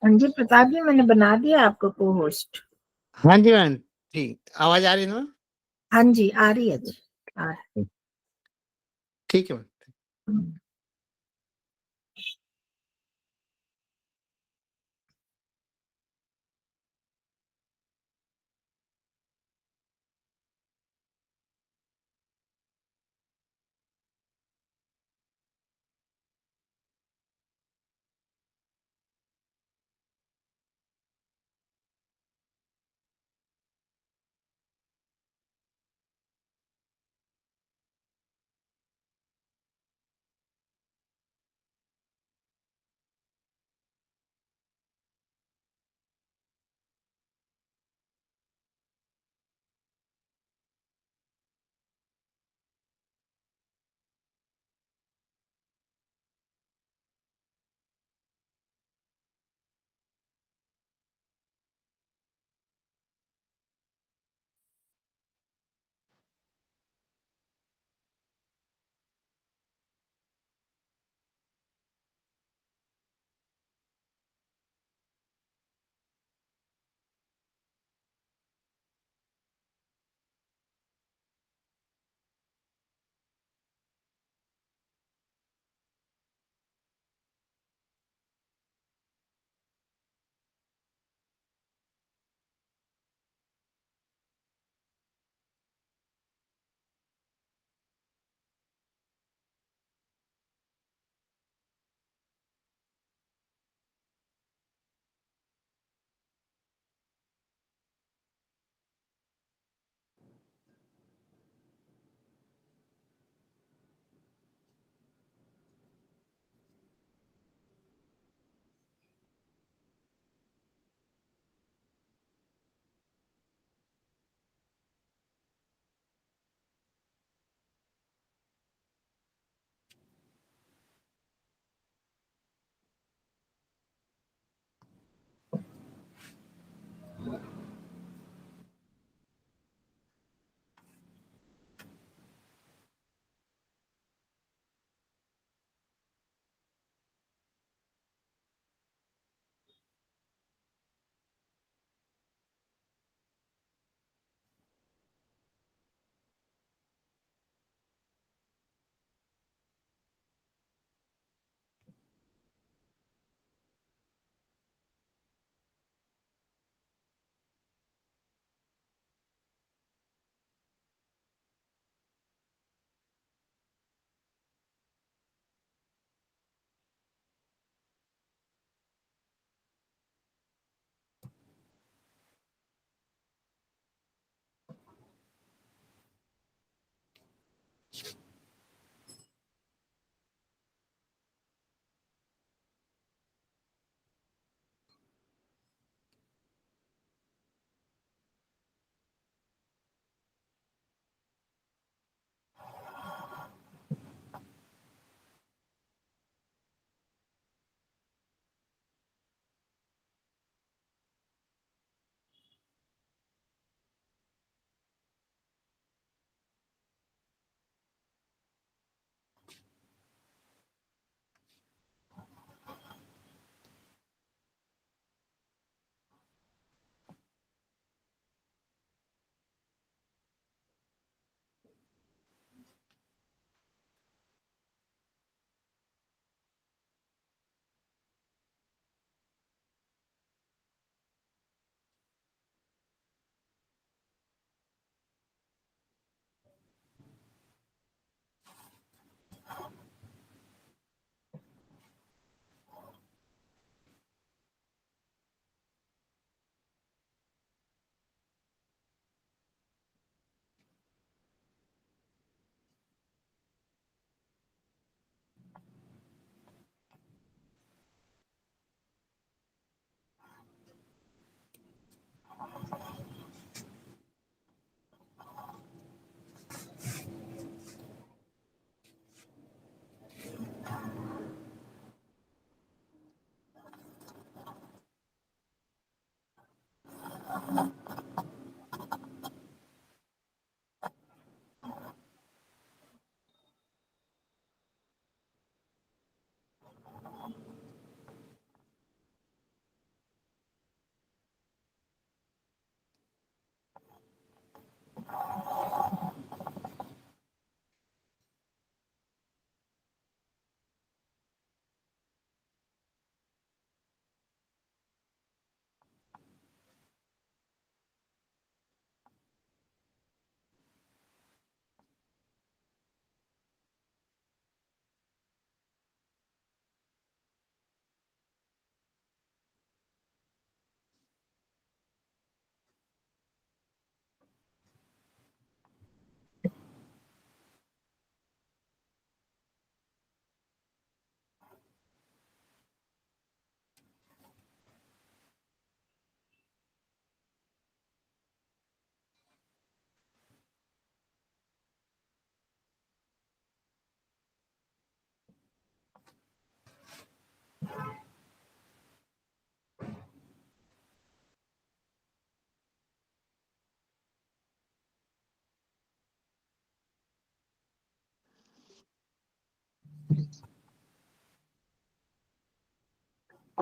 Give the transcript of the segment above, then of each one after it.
हाँ जी प्रताप जी, मैंने बना दिया आपको को होस्ट। हाँ जी मैम, ठीक, आवाज आ रही है ना? हाँ जी आ रही है जी, आ रही है। ठीक है मैम।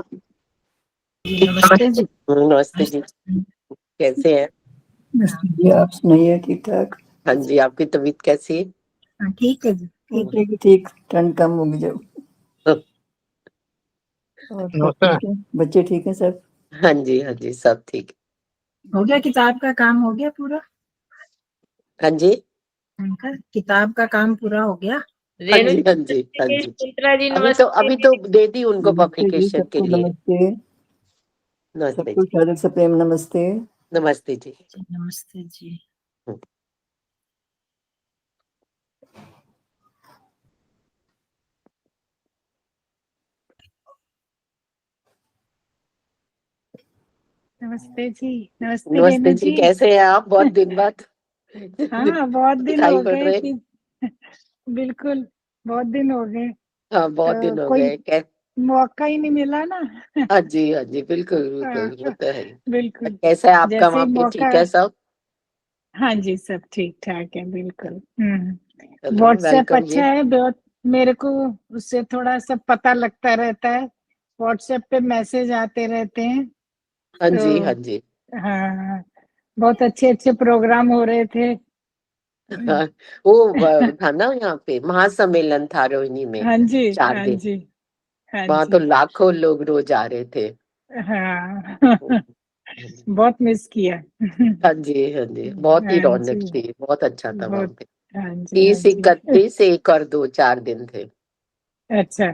जी नमस्ते जी। नमस्ते जी, कैसे हैं? जी आप सुनाइए ठीक ठाक। हाँ जी, आपकी तबीयत कैसी है? हाँ, ठीक है जी, ठीक है। ठीक ठंड कम होगी जब। और सब नमस्कार। ठीक है, बच्चे ठीक हैं सब? हाँ जी, सब ठीक। हो गया किताब का काम, हो गया पूरा हाँ जी, उनका? किताब का काम पूरा हो गया? हाँ जी, हाँ जी, हाँ जी। चित्रा जी अभी तो दे दी उनको नमस्ते जी पब्लिकेशन के सबको, लिए। नमस्ते नमस्ते सबको, जी, सादर से प्रेम नमस्ते। नमस्ते जी। जी नमस्ते जी। नमस्ते जी। नमस्ते नमस्ते रेणु जी, जी। कैसे हैं आप? बहुत दिन बाद हाँ बहुत दिन दिखाई हो पड़ गए रहे। कि बिल्कुल बहुत दिन हो गए, हाँ, बहुत तो दिन हो कोई गए। मौका ही नहीं मिला ना। हाँ जी, बिल्कुल हाँ, बिल्कुल, वो तो है ही। बिल्कुल कैसा है आपका जैसे वहाँ ही पे? मौका, ठीक है सब? हाँ जी सब ठीक ठाक है बिल्कुल। चलो, व्हाट्सएप वेलकम अच्छा जी। है बहुत, मेरे को उससे थोड़ा सा पता लगता रहता है, व्हाट्सएप पे मैसेज आते रहते हैं। हाँ जी, तो हाँ जी। हाँ बहुत अच्छे अच्छे प्रोग्राम हो रहे थे। हाँ, वो था ना, यहाँ पे महासम्मेलन था रोहिणी में हाँ जी 4 हाँ दिन। जी हाँ वहां तो जी लाखों लोग रोज आ रहे थे। हाँ हाँ बहुत मिस किया। जी, बहुत ही हाँ रौनक जी थी, बहुत अच्छा था वहां बहुत, पे। हाँ जी हाँ 30, जी 31, 1 और 2, 4 दिन थे। अच्छा।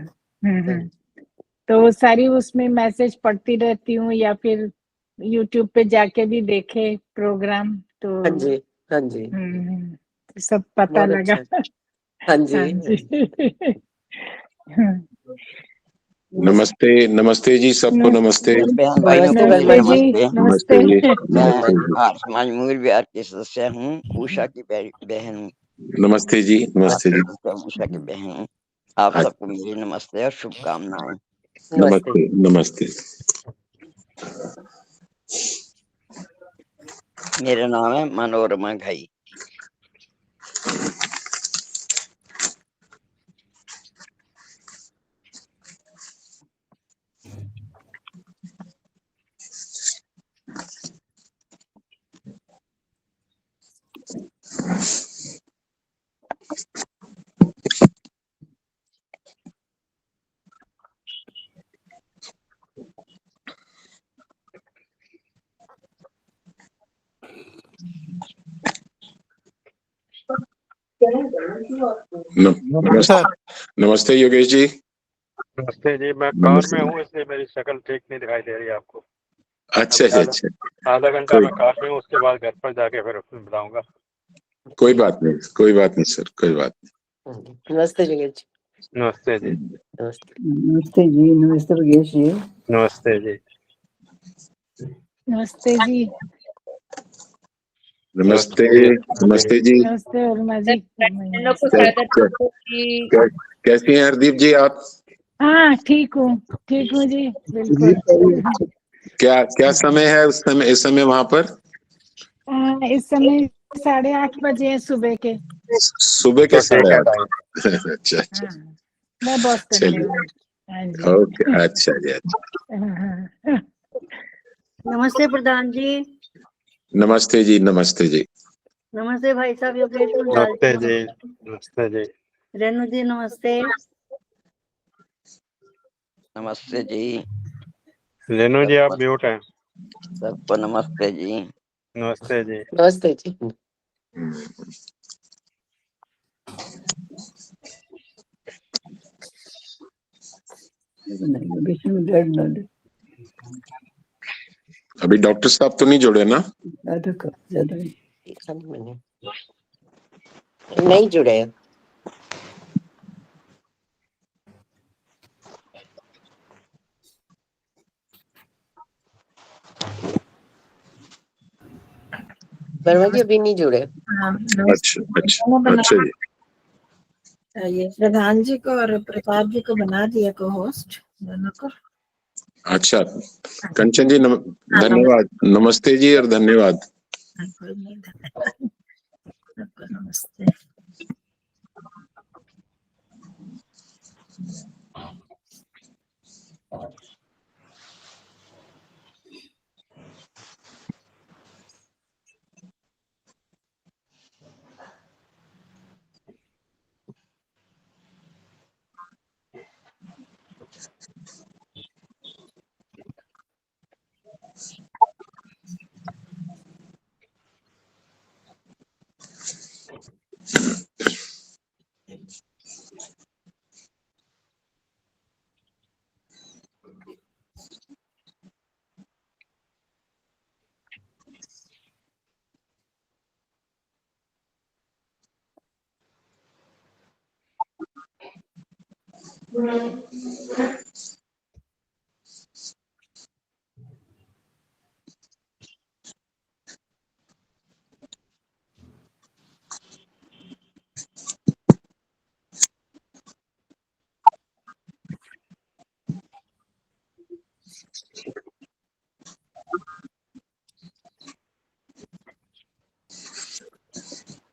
तो वो सारी उसमें मैसेज पढ़ती रहती हूँ या फिर यूट्यूब पे जाके भी देखे प्रोग्राम, तो हाँ जी, हाँ जी, तो सब पता बहुत लगा। अच्छा। हाँ जी, हाँ हाँ जी जी। नमस्ते नमस्ते जी सबको, नमस्ते बहन भाइयों को नमस्ते मेरे वर्मा जी। नमस्ते जी नमस्ते। नमस्ते। जी, मैं नमस्ते जी, आर्य समाज मूल बिहार के सदस्य हूँ, उषा की बहन हूँ। नमस्ते जी, नमस्ते जी, उषा की बहन हूँ। आप आज सबको मेरी नमस्ते और शुभकामनाएं। नमस्ते। नमस्ते नमस्ते। मेरा नाम है मनोरमा घई। नमस्ते नमस्ते योगेश जी। नमस्ते जी, मैं कार नमस्ते। में हूँ इसलिए मेरी शक्ल ठीक नहीं दिखाई दे रही है आपको। अच्छा अभी जी, अच्छा, आधा घंटा कोई मैं कार में हूँ, उसके बाद घर पर जाके फिर बताऊंगा। कोई बात नहीं, कोई बात नहीं सर, कोई बात नमस्ते जगत जी। नमस्ते जी। नमस्ते। नमस्ते जी, नमस्ते योगेश जी। नमस्ते जी। नमस्ते जी। नमस्ते नमस्ते जी। नमस्ते उर्मा जी। कैसी हैं हरदीप जी आप? हाँ ठीक हूँ जी बिल्कुल। क्या क्या समय है उस समय, इस समय वहां पर? इस समय 8:30 बजे है सुबह के। सुबह के तो ठीक है 8:30। टाइम। अच्छा अच्छा, हाँ मैं बॉस्टन में चलिए, हूँ। हाँ जी। ओके, अच्छा जी, अच्छा। हाँ, नमस्ते प्रधान जी। नमस्ते जी, नमस्ते जी। नमस्ते भाई साहब योगेश गुंडाल नमस्ते जी। जी। नमस्ते जी। रेणु जी नमस्ते। नमस्ते जी रेणु जी आप म्यूट हैं। सबको नमस्ते जी। नमस्ते जी। नमस्ते जी। योगेश जी डेड ना दे, अभी डॉक्टर साहब तो नहीं जुड़े ना? ज्यादा नहीं। मैंने नहीं जुड़े हैं। वर्मा जी अभी नहीं जुड़े। हाँ, अच्छा अच्छा दोनों अच्छा जी। ये प्रधान जी को और प्रताप जी को बना दिया को होस्ट दोनों को। अच्छा, कंचन जी हाँ, धन्यवाद, नमस्ते जी और धन्यवाद। कोई नहीं, धन्यवाद। सबको नमस्ते।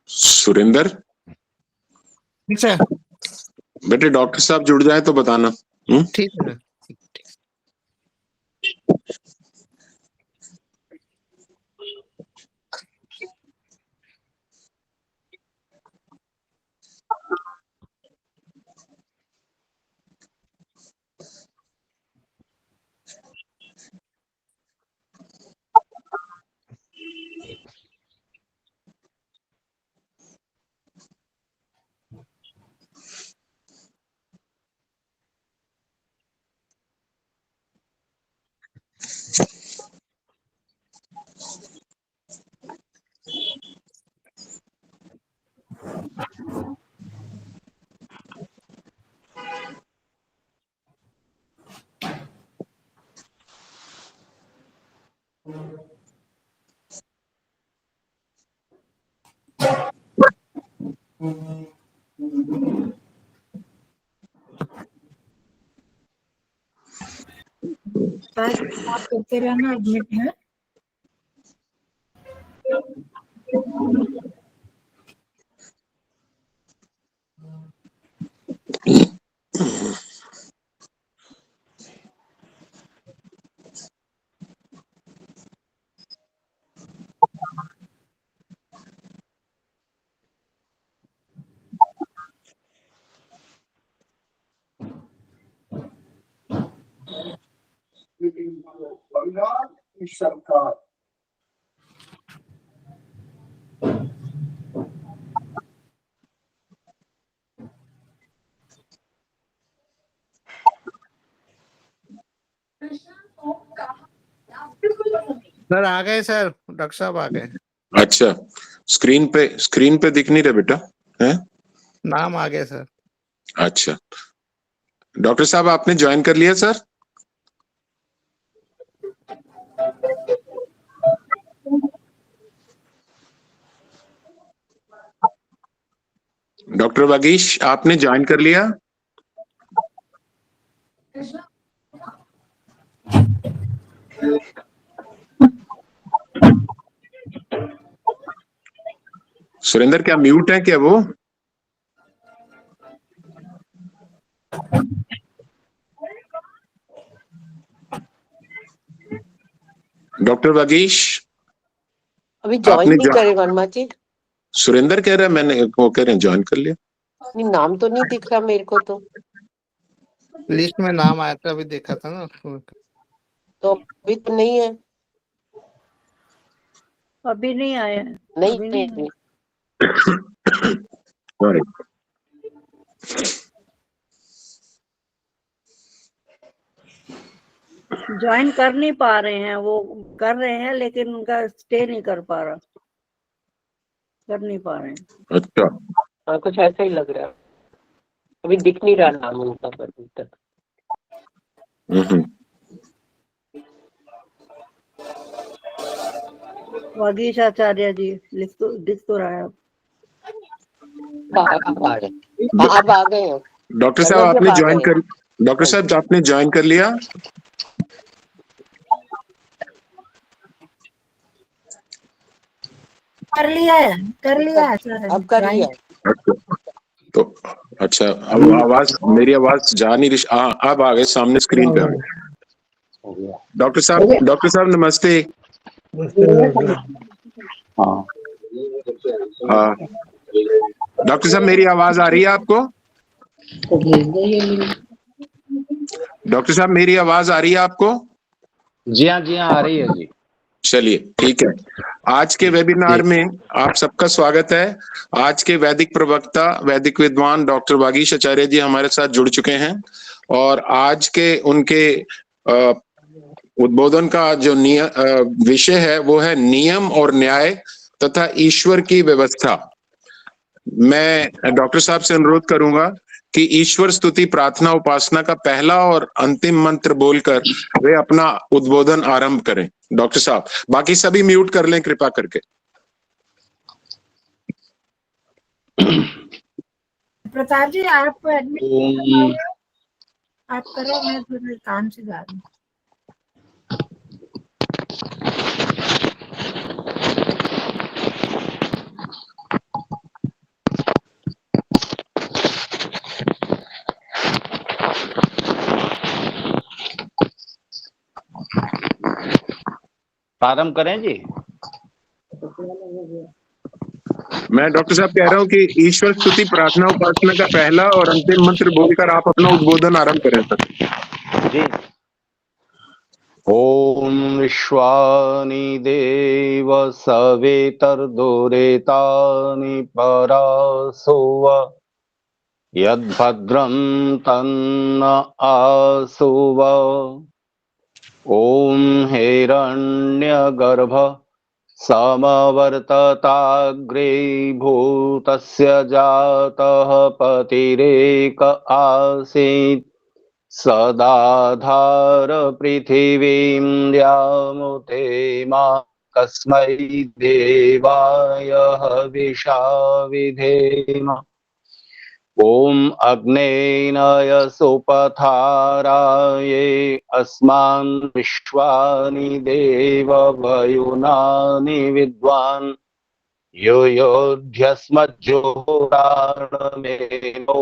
सुरेंद्र, ठीक सर। बेटे डॉक्टर साहब जुड़ जाए तो बताना। ठीक है सर। बात करते रहना, एडमिट है। सर आ गए सर, डॉक्टर साहब आ गए। अच्छा, स्क्रीन पे दिख नहीं रहे बेटा है? नाम आ गए सर। अच्छा, डॉक्टर साहब आपने ज्वाइन कर लिया सर? डॉक्टर वागीश आपने ज्वाइन कर लिया? सुरेंद्र क्या म्यूट है क्या वो? डॉक्टर वागीश अभी ज्वाइन नहीं करे वर्मा जी। सुरेंद्र कह रहा है, मैंने वो कह रहे हैं ज्वाइन कर लिया। नहीं, नाम तो नहीं दिख रहा मेरे को तो लिस्ट में नाम आया था, अभी देखा था ना। अभी तो नहीं है। अभी नहीं आया। नहीं, अभी नहीं। ज्वाइन कर नहीं पा रहे हैं, वो कर रहे हैं लेकिन उनका स्टे नहीं कर पा रहा, कर नहीं पा रहे हैं। अच्छा, हाँ, कुछ ऐसा ही लग रहा है। अभी दिख नहीं रहा नाम उनका अभी तक। वागीश आचार्य जी दिख तो रहा है। अब आ गए हैं। डॉक्टर साहब आपने ज्वाइन कर लिया? कर लिया सर। अब कर लिया। तो अच्छा, अब मेरी आवाज जा नहीं रही। अब आ गए सामने स्क्रीन पे आ गए। डॉक्टर साहब नमस्ते। डॉक्टर साहब मेरी आवाज आ रही है आपको? डॉक्टर साहब मेरी आवाज आ रही है आपको? जी हाँ आ रही है जी। चलिए ठीक है। आज के वेबिनार में आप सबका स्वागत है। आज के वैदिक प्रवक्ता, वैदिक विद्वान डॉक्टर वागीश आचार्य जी हमारे साथ जुड़ चुके हैं और आज के उनके उद्बोधन का जो विषय है वो है नियम और न्याय तथा ईश्वर की व्यवस्था। मैं डॉक्टर साहब से अनुरोध करूंगा कि ईश्वर स्तुति प्रार्थना उपासना का पहला और अंतिम मंत्र बोलकर वे अपना उद्बोधन आरंभ करें। डॉक्टर साहब, बाकी सभी म्यूट कर लें कृपा करके। प्रताप जी आप एडमिट ओम आप करो, मैं थोड़े काम से जा रही हूँ। प्रारंभ करें जी। मैं डॉक्टर साहब कह रहा हूं कि ईश्वर स्तुति प्रार्थना उपासना का पहला और अंतिम मंत्र बोलकर आप अपना उद्बोधन आरंभ करें सर। जी। ओम विश्वानि देव सवेतर्दुरेतानि परासुव यद्भद्रं तन्न आसुव। ओम हिरण्यगर्भ समवर्तताग्रे भूतस्य जातः पतिरेक आसीत् सदाधार पृथिवीं द्यामुते मा कस्मै देवाय हविषा विधेम। ओम अग्नेनाय सुपथाराये अस्मान् विश्वानि देव वयुनानि विद्वान् योयोध्यस्मज्जोराणमेनो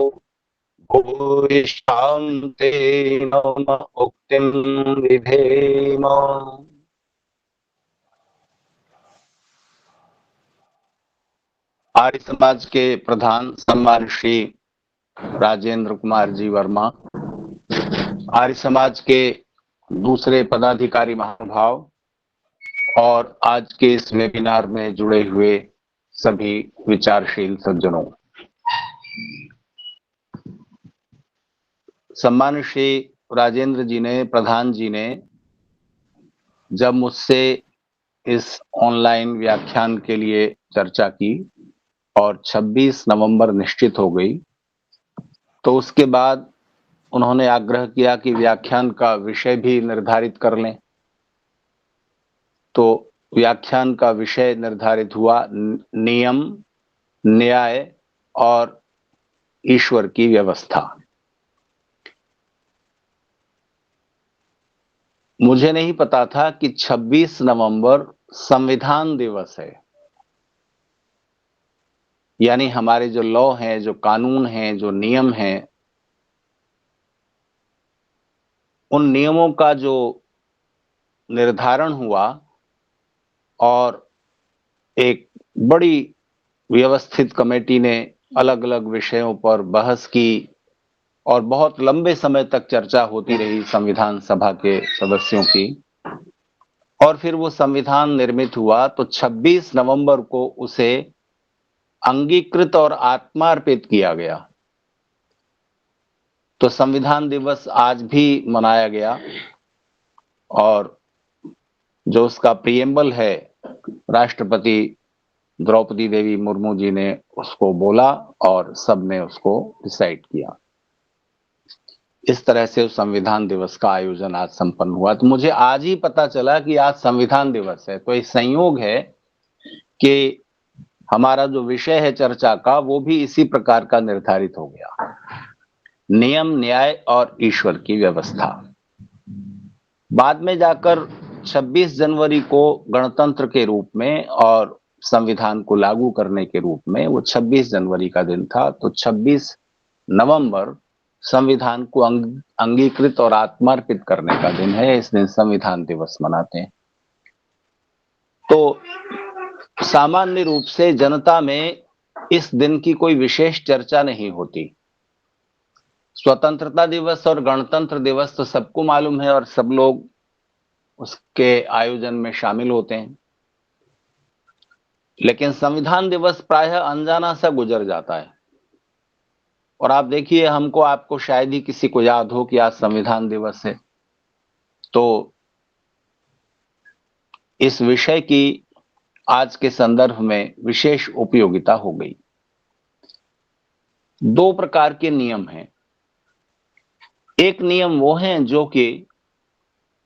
भूयिष्ठां ते नम उक्तिं विधेम। आर्य समाज के प्रधान सम्मान श्री राजेंद्र कुमार जी वर्मा, आर्य समाज के दूसरे पदाधिकारी महानुभाव और आज के इस वेबिनार में जुड़े हुए सभी विचारशील सज्जनों, सम्मान श्री राजेंद्र जी ने, प्रधान जी ने जब मुझसे इस ऑनलाइन व्याख्यान के लिए चर्चा की और 26 नवंबर निश्चित हो गई, तो उसके बाद उन्होंने आग्रह किया कि व्याख्यान का विषय भी निर्धारित कर लें। तो व्याख्यान का विषय निर्धारित हुआ नियम, न्याय और ईश्वर की व्यवस्था। मुझे नहीं पता था कि 26 नवंबर संविधान दिवस है, यानी हमारे जो लॉ हैं, जो कानून हैं, जो नियम हैं, उन नियमों का जो निर्धारण हुआ और एक बड़ी व्यवस्थित कमेटी ने अलग अलग विषयों पर बहस की और बहुत लंबे समय तक चर्चा होती रही संविधान सभा के सदस्यों की, और फिर वो संविधान निर्मित हुआ। तो 26 नवंबर को उसे अंगीकृत और आत्मार्पित किया गया। तो संविधान दिवस आज भी मनाया गया और जो उसका प्रिएम्बल है, राष्ट्रपति द्रौपदी देवी मुर्मू जी ने उसको बोला और सबने उसको डिसाइड किया। इस तरह से उस संविधान दिवस का आयोजन आज संपन्न हुआ। तो मुझे आज ही पता चला कि आज संविधान दिवस है। तो ये संयोग है कि हमारा जो विषय है चर्चा का, वो भी इसी प्रकार का निर्धारित हो गया, नियम, न्याय और ईश्वर की व्यवस्था। बाद में जाकर 26 जनवरी को गणतंत्र के रूप में और संविधान को लागू करने के रूप में वो 26 जनवरी का दिन था। तो 26 नवंबर संविधान को अंगीकृत और आत्मार्पित करने का दिन है। इस दिन संविधान दिवस मनाते हैं। तो सामान्य रूप से जनता में इस दिन की कोई विशेष चर्चा नहीं होती। स्वतंत्रता दिवस और गणतंत्र दिवस तो सबको मालूम है और सब लोग उसके आयोजन में शामिल होते हैं, लेकिन संविधान दिवस प्रायः अनजाना सा गुजर जाता है। और आप देखिए, हमको आपको शायद ही किसी को याद हो कि आज संविधान दिवस है। तो इस विषय की आज के संदर्भ में विशेष उपयोगिता हो गई। दो प्रकार के नियम हैं। एक नियम वो हैं जो कि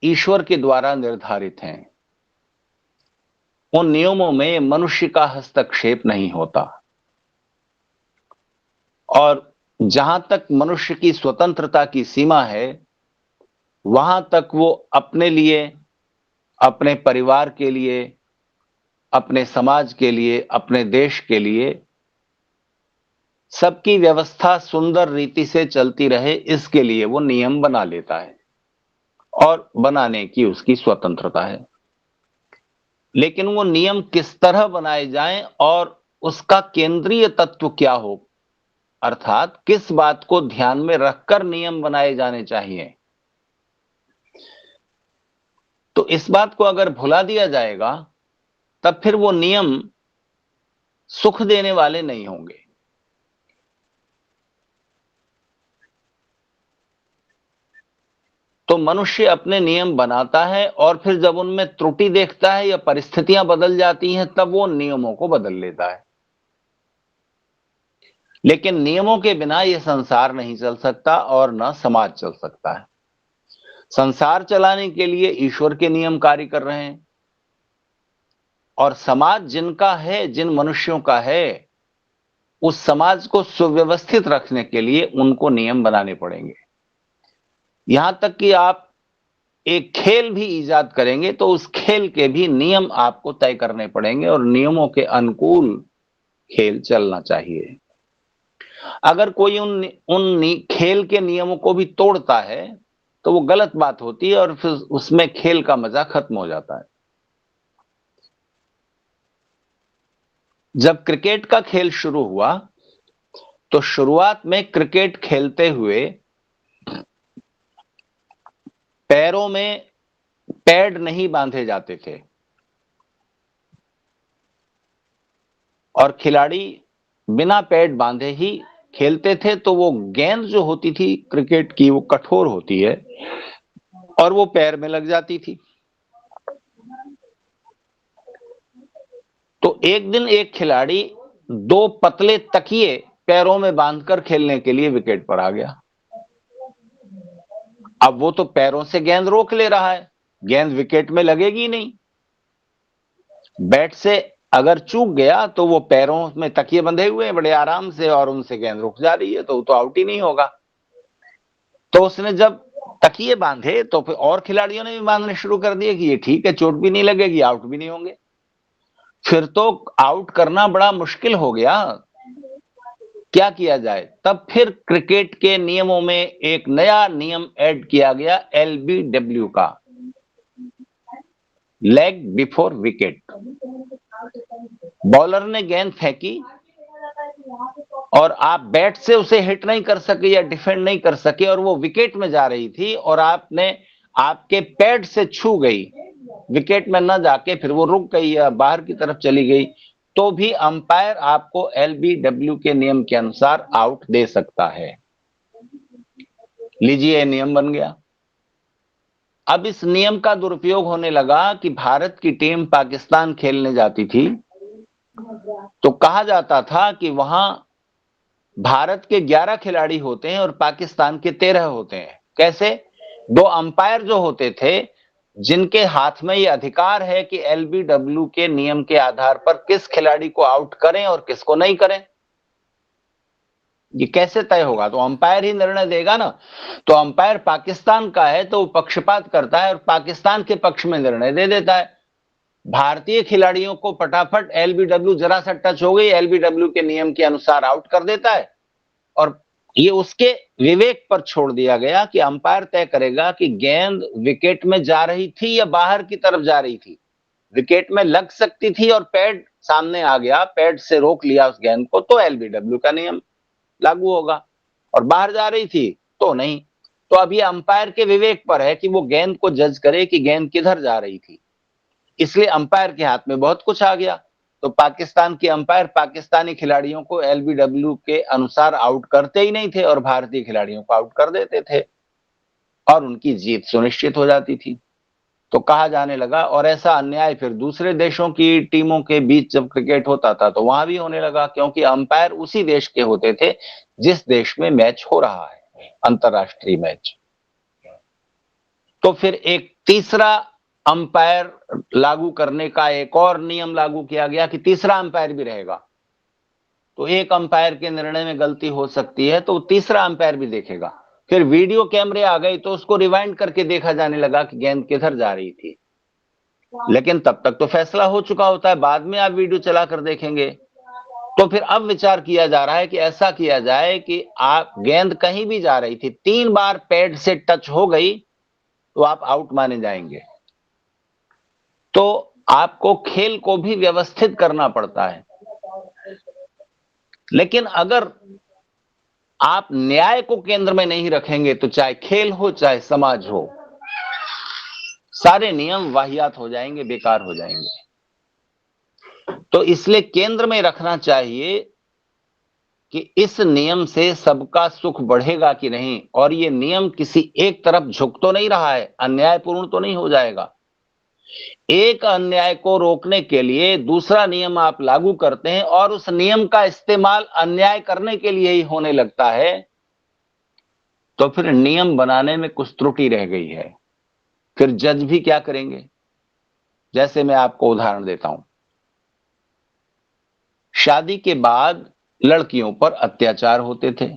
ईश्वर के द्वारा निर्धारित हैं। उन नियमों में मनुष्य का हस्तक्षेप नहीं होता और जहां तक मनुष्य की स्वतंत्रता की सीमा है वहां तक वो अपने लिए, अपने परिवार के लिए, अपने समाज के लिए, अपने देश के लिए सबकी व्यवस्था सुंदर रीति से चलती रहे, इसके लिए वो नियम बना लेता है और बनाने की उसकी स्वतंत्रता है। लेकिन वो नियम किस तरह बनाए जाएं और उसका केंद्रीय तत्व क्या हो, अर्थात किस बात को ध्यान में रखकर नियम बनाए जाने चाहिए, तो इस बात को अगर भुला दिया जाएगा तब फिर वो नियम सुख देने वाले नहीं होंगे। तो मनुष्य अपने नियम बनाता है और फिर जब उनमें त्रुटि देखता है या परिस्थितियां बदल जाती हैं तब वो नियमों को बदल लेता है। लेकिन नियमों के बिना यह संसार नहीं चल सकता और न समाज चल सकता है। संसार चलाने के लिए ईश्वर के नियम कार्य कर रहे हैं और समाज जिनका है, जिन मनुष्यों का है, उस समाज को सुव्यवस्थित रखने के लिए उनको नियम बनाने पड़ेंगे। यहां तक कि आप एक खेल भी इजाद करेंगे तो उस खेल के भी नियम आपको तय करने पड़ेंगे और नियमों के अनुकूल खेल चलना चाहिए। अगर कोई उन खेल के नियमों को भी तोड़ता है तो वो गलत बात होती है और फिर उसमें खेल का मजा खत्म हो जाता है। जब क्रिकेट का खेल शुरू हुआ तो शुरुआत में क्रिकेट खेलते हुए पैरों में पैड नहीं बांधे जाते थे और खिलाड़ी बिना पैड बांधे ही खेलते थे, तो वो गेंद जो होती थी क्रिकेट की वो कठोर होती है और वो पैर में लग जाती थी। तो एक दिन एक खिलाड़ी दो पतले तकिए पैरों में बांधकर खेलने के लिए विकेट पर आ गया। अब वो तो पैरों से गेंद रोक ले रहा है, गेंद विकेट में लगेगी नहीं। बैट से अगर चूक गया तो वो पैरों में तकिए बंधे हुए हैं बड़े आराम से और उनसे गेंद रुक जा रही है, तो वो तो आउट ही नहीं होगा। तो उसने जब तकिए बांधे तो फिर और खिलाड़ियों ने भी बांधने शुरू कर दिए कि ये ठीक है, चोट भी नहीं लगेगी, आउट भी नहीं होंगे। फिर तो आउट करना बड़ा मुश्किल हो गया, क्या किया जाए। तब फिर क्रिकेट के नियमों में एक नया नियम ऐड किया गया, LBW का, लेग बिफोर विकेट। बॉलर ने गेंद फेंकी और आप बैट से उसे हिट नहीं कर सके या डिफेंड नहीं कर सके और वो विकेट में जा रही थी और आपने आपके पैड से छू गई, विकेट में न जाके फिर वो रुक गई या बाहर की तरफ चली गई, तो भी अंपायर आपको LBW के नियम के अनुसार आउट दे सकता है। लीजिए, नियम बन गया। अब इस नियम का दुरुपयोग होने लगा कि भारत की टीम पाकिस्तान खेलने जाती थी तो कहा जाता था कि वहां भारत के 11 खिलाड़ी होते हैं और पाकिस्तान के 13 होते हैं। कैसे? दो अंपायर जो होते थे जिनके हाथ में ये अधिकार है कि LBW के नियम के आधार पर किस खिलाड़ी को आउट करें और किसको नहीं करें। ये कैसे तय होगा? तो अंपायर ही निर्णय देगा ना। तो अंपायर पाकिस्तान का है तो वो पक्षपात करता है और पाकिस्तान के पक्ष में निर्णय दे देता है। भारतीय खिलाड़ियों को फटाफट LBW जरा सा टच हो गई, LBW के नियम के अनुसार आउट कर देता है और ये उसके विवेक पर छोड़ दिया गया कि अंपायर तय करेगा कि गेंद विकेट में जा रही थी या बाहर की तरफ जा रही थी। विकेट में लग सकती थी और पैड सामने आ गया, पैड से रोक लिया उस गेंद को, तो LBW का नियम लागू होगा, और बाहर जा रही थी तो नहीं। तो अब ये अंपायर के विवेक पर है कि वो गेंद को जज करे कि गेंद किधर जा रही थी। इसलिए अंपायर के हाथ में बहुत कुछ आ गया। तो पाकिस्तान के अंपायर पाकिस्तानी खिलाड़ियों को LBW के अनुसार आउट करते ही नहीं थे और भारतीय खिलाड़ियों को आउट कर देते थे और उनकी जीत सुनिश्चित हो जाती थी। तो कहा जाने लगा, और ऐसा अन्याय फिर दूसरे देशों की टीमों के बीच जब क्रिकेट होता था तो वहां भी होने लगा, क्योंकि अंपायर उसी देश के होते थे जिस देश में मैच हो रहा है, अंतरराष्ट्रीय मैच। तो फिर एक तीसरा अंपायर लागू करने का एक और नियम लागू किया गया कि तीसरा अंपायर भी रहेगा। तो एक अंपायर के निर्णय में गलती हो सकती है तो तीसरा अंपायर भी देखेगा। फिर वीडियो कैमरे आ गई तो उसको रिवाइंड करके देखा जाने लगा कि गेंद किधर जा रही थी, लेकिन तब तक तो फैसला हो चुका होता है, बाद में आप वीडियो चला कर देखेंगे। तो फिर अब विचार किया जा रहा है कि ऐसा किया जाए कि आप गेंद कहीं भी जा रही थी, 3 बार पैड से टच हो गई तो आप आउट माने जाएंगे। तो आपको खेल को भी व्यवस्थित करना पड़ता है, लेकिन अगर आप न्याय को केंद्र में नहीं रखेंगे तो चाहे खेल हो चाहे समाज हो, सारे नियम वाहियात हो जाएंगे, बेकार हो जाएंगे। तो इसलिए केंद्र में रखना चाहिए कि इस नियम से सबका सुख बढ़ेगा कि नहीं, और ये नियम किसी एक तरफ झुक तो नहीं रहा है, अन्यायपूर्ण तो नहीं हो जाएगा। एक अन्याय को रोकने के लिए दूसरा नियम आप लागू करते हैं और उस नियम का इस्तेमाल अन्याय करने के लिए ही होने लगता है, तो फिर नियम बनाने में कुछ त्रुटि रह गई है। फिर जज भी क्या करेंगे? जैसे मैं आपको उदाहरण देता हूं, शादी के बाद लड़कियों पर अत्याचार होते थे,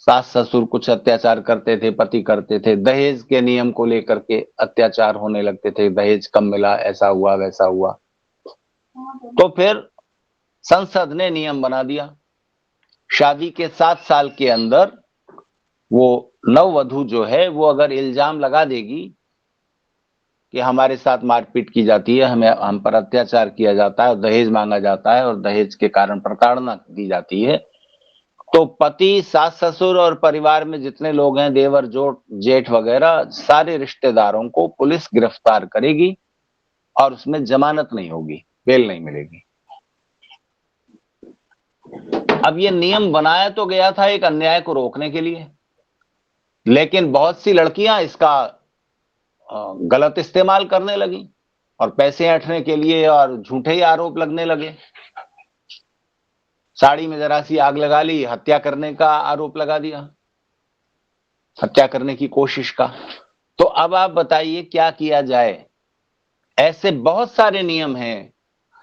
सास ससुर कुछ अत्याचार करते थे, पति करते थे, दहेज के नियम को लेकर के अत्याचार होने लगते थे, दहेज कम मिला, ऐसा हुआ वैसा हुआ। तो फिर संसद ने नियम बना दिया, शादी के 7 साल के अंदर वो नववधू जो है वो अगर इल्जाम लगा देगी कि हमारे साथ मारपीट की जाती है, हम पर अत्याचार किया जाता है और दहेज मांगा जाता है और दहेज के कारण प्रताड़ना दी जाती है, तो पति, सास ससुर और परिवार में जितने लोग हैं, देवर जोट जेठ वगैरह, सारे रिश्तेदारों को पुलिस गिरफ्तार करेगी और उसमें जमानत नहीं होगी, बेल नहीं मिलेगी। अब ये नियम बनाया तो गया था एक अन्याय को रोकने के लिए, लेकिन बहुत सी लड़कियां इसका गलत इस्तेमाल करने लगी और पैसे ऐंठने के लिए और झूठे ही आरोप लगने लगे। साड़ी में जरा सी आग लगा ली, हत्या करने का आरोप लगा दिया, हत्या करने की कोशिश का। तो अब आप बताइए क्या किया जाए? ऐसे बहुत सारे नियम हैं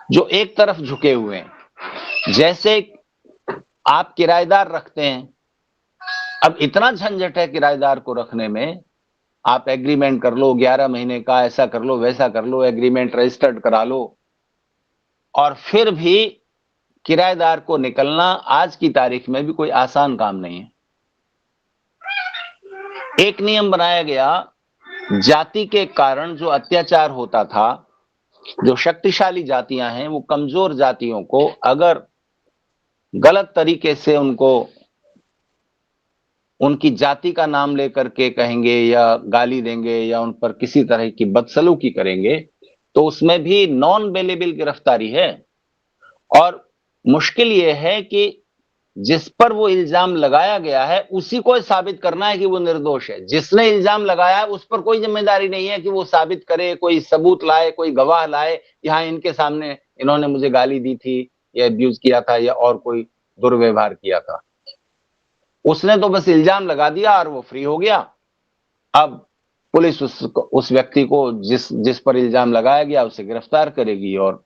जो एक तरफ झुके हुए हैं। जैसे आप किराएदार रखते हैं, अब इतना झंझट है किराएदार को रखने में, आप एग्रीमेंट कर लो 11 महीने का, ऐसा कर लो वैसा कर लो, एग्रीमेंट रजिस्टर्ड करा लो, और फिर भी किराएदार को निकलना आज की तारीख में भी कोई आसान काम नहीं है। एक नियम बनाया गया, जाति के कारण जो अत्याचार होता था, जो शक्तिशाली जातियां हैं वो कमजोर जातियों को अगर गलत तरीके से उनको उनकी जाति का नाम लेकर के कहेंगे या गाली देंगे या उन पर किसी तरह की बदसलूकी करेंगे, तो उसमें भी नॉन बेलेबल गिरफ्तारी है। और मुश्किल यह है कि जिस पर वो इल्जाम लगाया गया है उसी को साबित करना है कि वो निर्दोष है। जिसने इल्जाम लगाया है उस पर कोई जिम्मेदारी नहीं है कि वो साबित करे, कोई सबूत लाए, कोई गवाह लाए, यहाँ इनके सामने इन्होंने मुझे गाली दी थी या अब्यूज किया था या और कोई दुर्व्यवहार किया था। उसने तो बस इल्जाम लगा दिया और वो फ्री हो गया। अब पुलिस उस व्यक्ति को जिस पर इल्जाम लगाया गया उसे गिरफ्तार करेगी और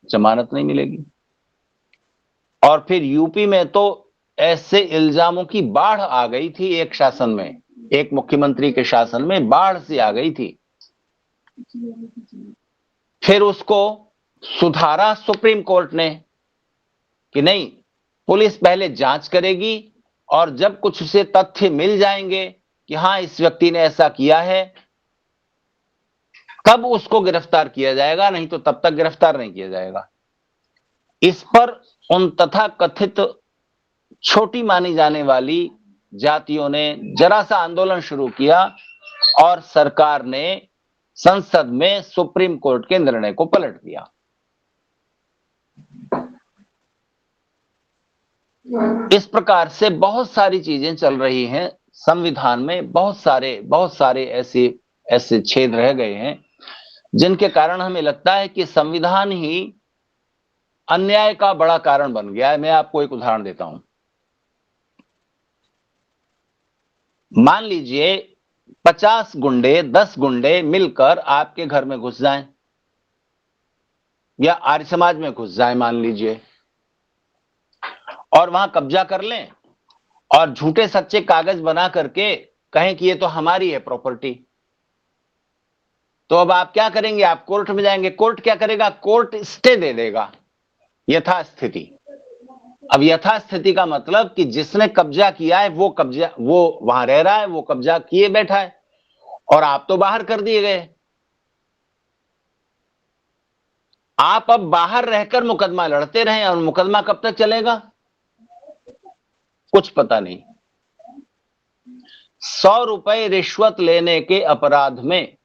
जमानत नहीं मिलेगी। और फिर यूपी में तो ऐसे इल्जामों की बाढ़ आ गई थी, एक शासन में, एक मुख्यमंत्री के शासन में बाढ़ सी आ गई थी। फिर उसको सुधारा सुप्रीम कोर्ट ने कि नहीं, पुलिस पहले जांच करेगी और जब कुछ उसे तथ्य मिल जाएंगे कि हां इस व्यक्ति ने ऐसा किया है, तब उसको गिरफ्तार किया जाएगा, नहीं तो तब तक गिरफ्तार नहीं किया जाएगा। इस पर उन तथा कथित छोटी मानी जाने वाली जातियों ने जरा सा आंदोलन शुरू किया और सरकार ने संसद में सुप्रीम कोर्ट के निर्णय को पलट दिया। इस प्रकार से बहुत सारी चीजें चल रही हैं संविधान में, बहुत सारे ऐसे ऐसे छेद रह गए हैं जिनके कारण हमें लगता है कि संविधान ही अन्याय का बड़ा कारण बन गया है। मैं आपको एक उदाहरण देता हूं। मान लीजिए 50 गुंडे 10 गुंडे मिलकर आपके घर में घुस जाएं या आर्य समाज में घुस जाएं मान लीजिए, और वहां कब्जा कर लें और झूठे सच्चे कागज बना करके कहें कि ये तो हमारी है प्रॉपर्टी। तो अब आप क्या करेंगे? आप कोर्ट में जाएंगे। कोर्ट क्या करेगा? कोर्ट स्टे दे देगा, यथास्थिति। अब यथास्थिति का मतलब कि जिसने कब्जा किया है वो वहां रह रहा है, वो कब्जा किए बैठा है, और आप तो बाहर कर दिए गए। आप अब बाहर रहकर मुकदमा लड़ते रहें, और मुकदमा कब तक चलेगा कुछ पता नहीं। 100 रुपए रिश्वत लेने के अपराध में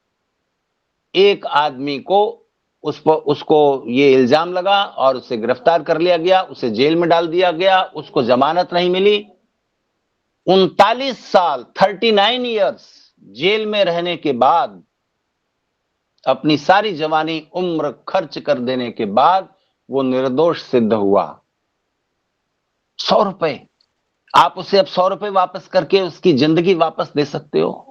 एक आदमी को उसको ये इल्जाम लगा और उसे गिरफ्तार कर लिया गया, उसे जेल में डाल दिया गया, उसको जमानत नहीं मिली। 39 साल 39 इयर्स जेल में रहने के बाद, अपनी सारी जवानी उम्र खर्च कर देने के बाद वो निर्दोष सिद्ध हुआ। 100 रुपए, आप उसे अब 100 रुपए वापस करके उसकी जिंदगी वापस दे सकते हो?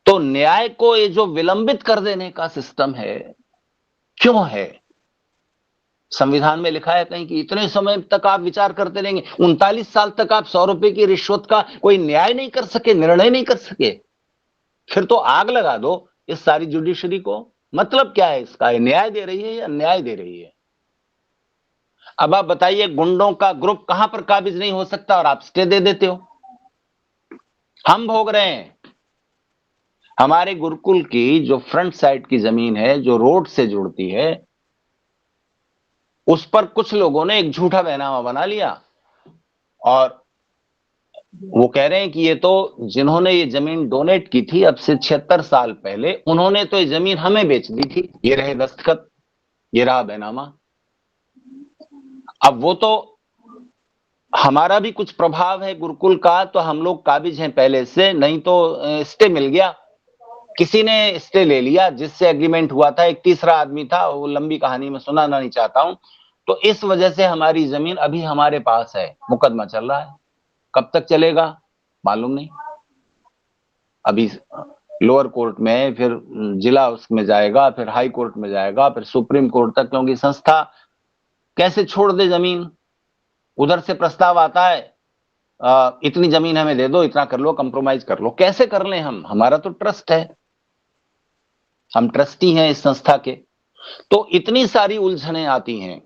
तो न्याय को ये जो विलंबित कर देने का सिस्टम है, क्यों है? संविधान में लिखा है कहीं कि इतने समय तक आप विचार करते रहेंगे। 39 साल तक आप 100 रुपए की रिश्वत का कोई न्याय नहीं कर सके, निर्णय नहीं कर सके? फिर तो आग लगा दो इस सारी जुडिशरी को। मतलब क्या है इसका? न्याय दे रही है या अन्याय दे रही है? अब आप बताइए, गुंडों का ग्रुप कहां पर काबिज नहीं हो सकता और आप स्टे दे देते हो? हम भोग रहे हैं। हमारे गुरुकुल की जो फ्रंट साइड की जमीन है, जो रोड से जुड़ती है, उस पर कुछ लोगों ने एक झूठा बैनामा बना लिया, और वो कह रहे हैं कि ये तो जिन्होंने ये जमीन डोनेट की थी अब से 76 साल पहले, उन्होंने तो ये जमीन हमें बेच दी थी। ये रहे दस्तखत, ये रहा बैनामा। अब वो तो हमारा भी कुछ प्रभाव है गुरुकुल का, तो हम लोग काबिज हैं पहले से, नहीं तो स्टे मिल गया, किसी ने स्टे ले लिया जिससे एग्रीमेंट हुआ था। एक तीसरा आदमी था, वो लंबी कहानी में सुनाना नहीं चाहता हूं। तो इस वजह से हमारी जमीन अभी हमारे पास है, मुकदमा चल रहा है। कब तक चलेगा मालूम नहीं। अभी लोअर कोर्ट में, फिर जिला उसमें जाएगा, फिर हाई कोर्ट में जाएगा, फिर सुप्रीम कोर्ट तक, क्योंकि संस्था कैसे छोड़ दे जमीन। उधर से प्रस्ताव आता है, इतनी जमीन हमें दे दो, इतना कर लो, कंप्रोमाइज कर लो। कैसे कर लें हम? हमारा तो ट्रस्ट है, हम ट्रस्टी हैं इस संस्था के। तो इतनी सारी उलझनें आती हैं।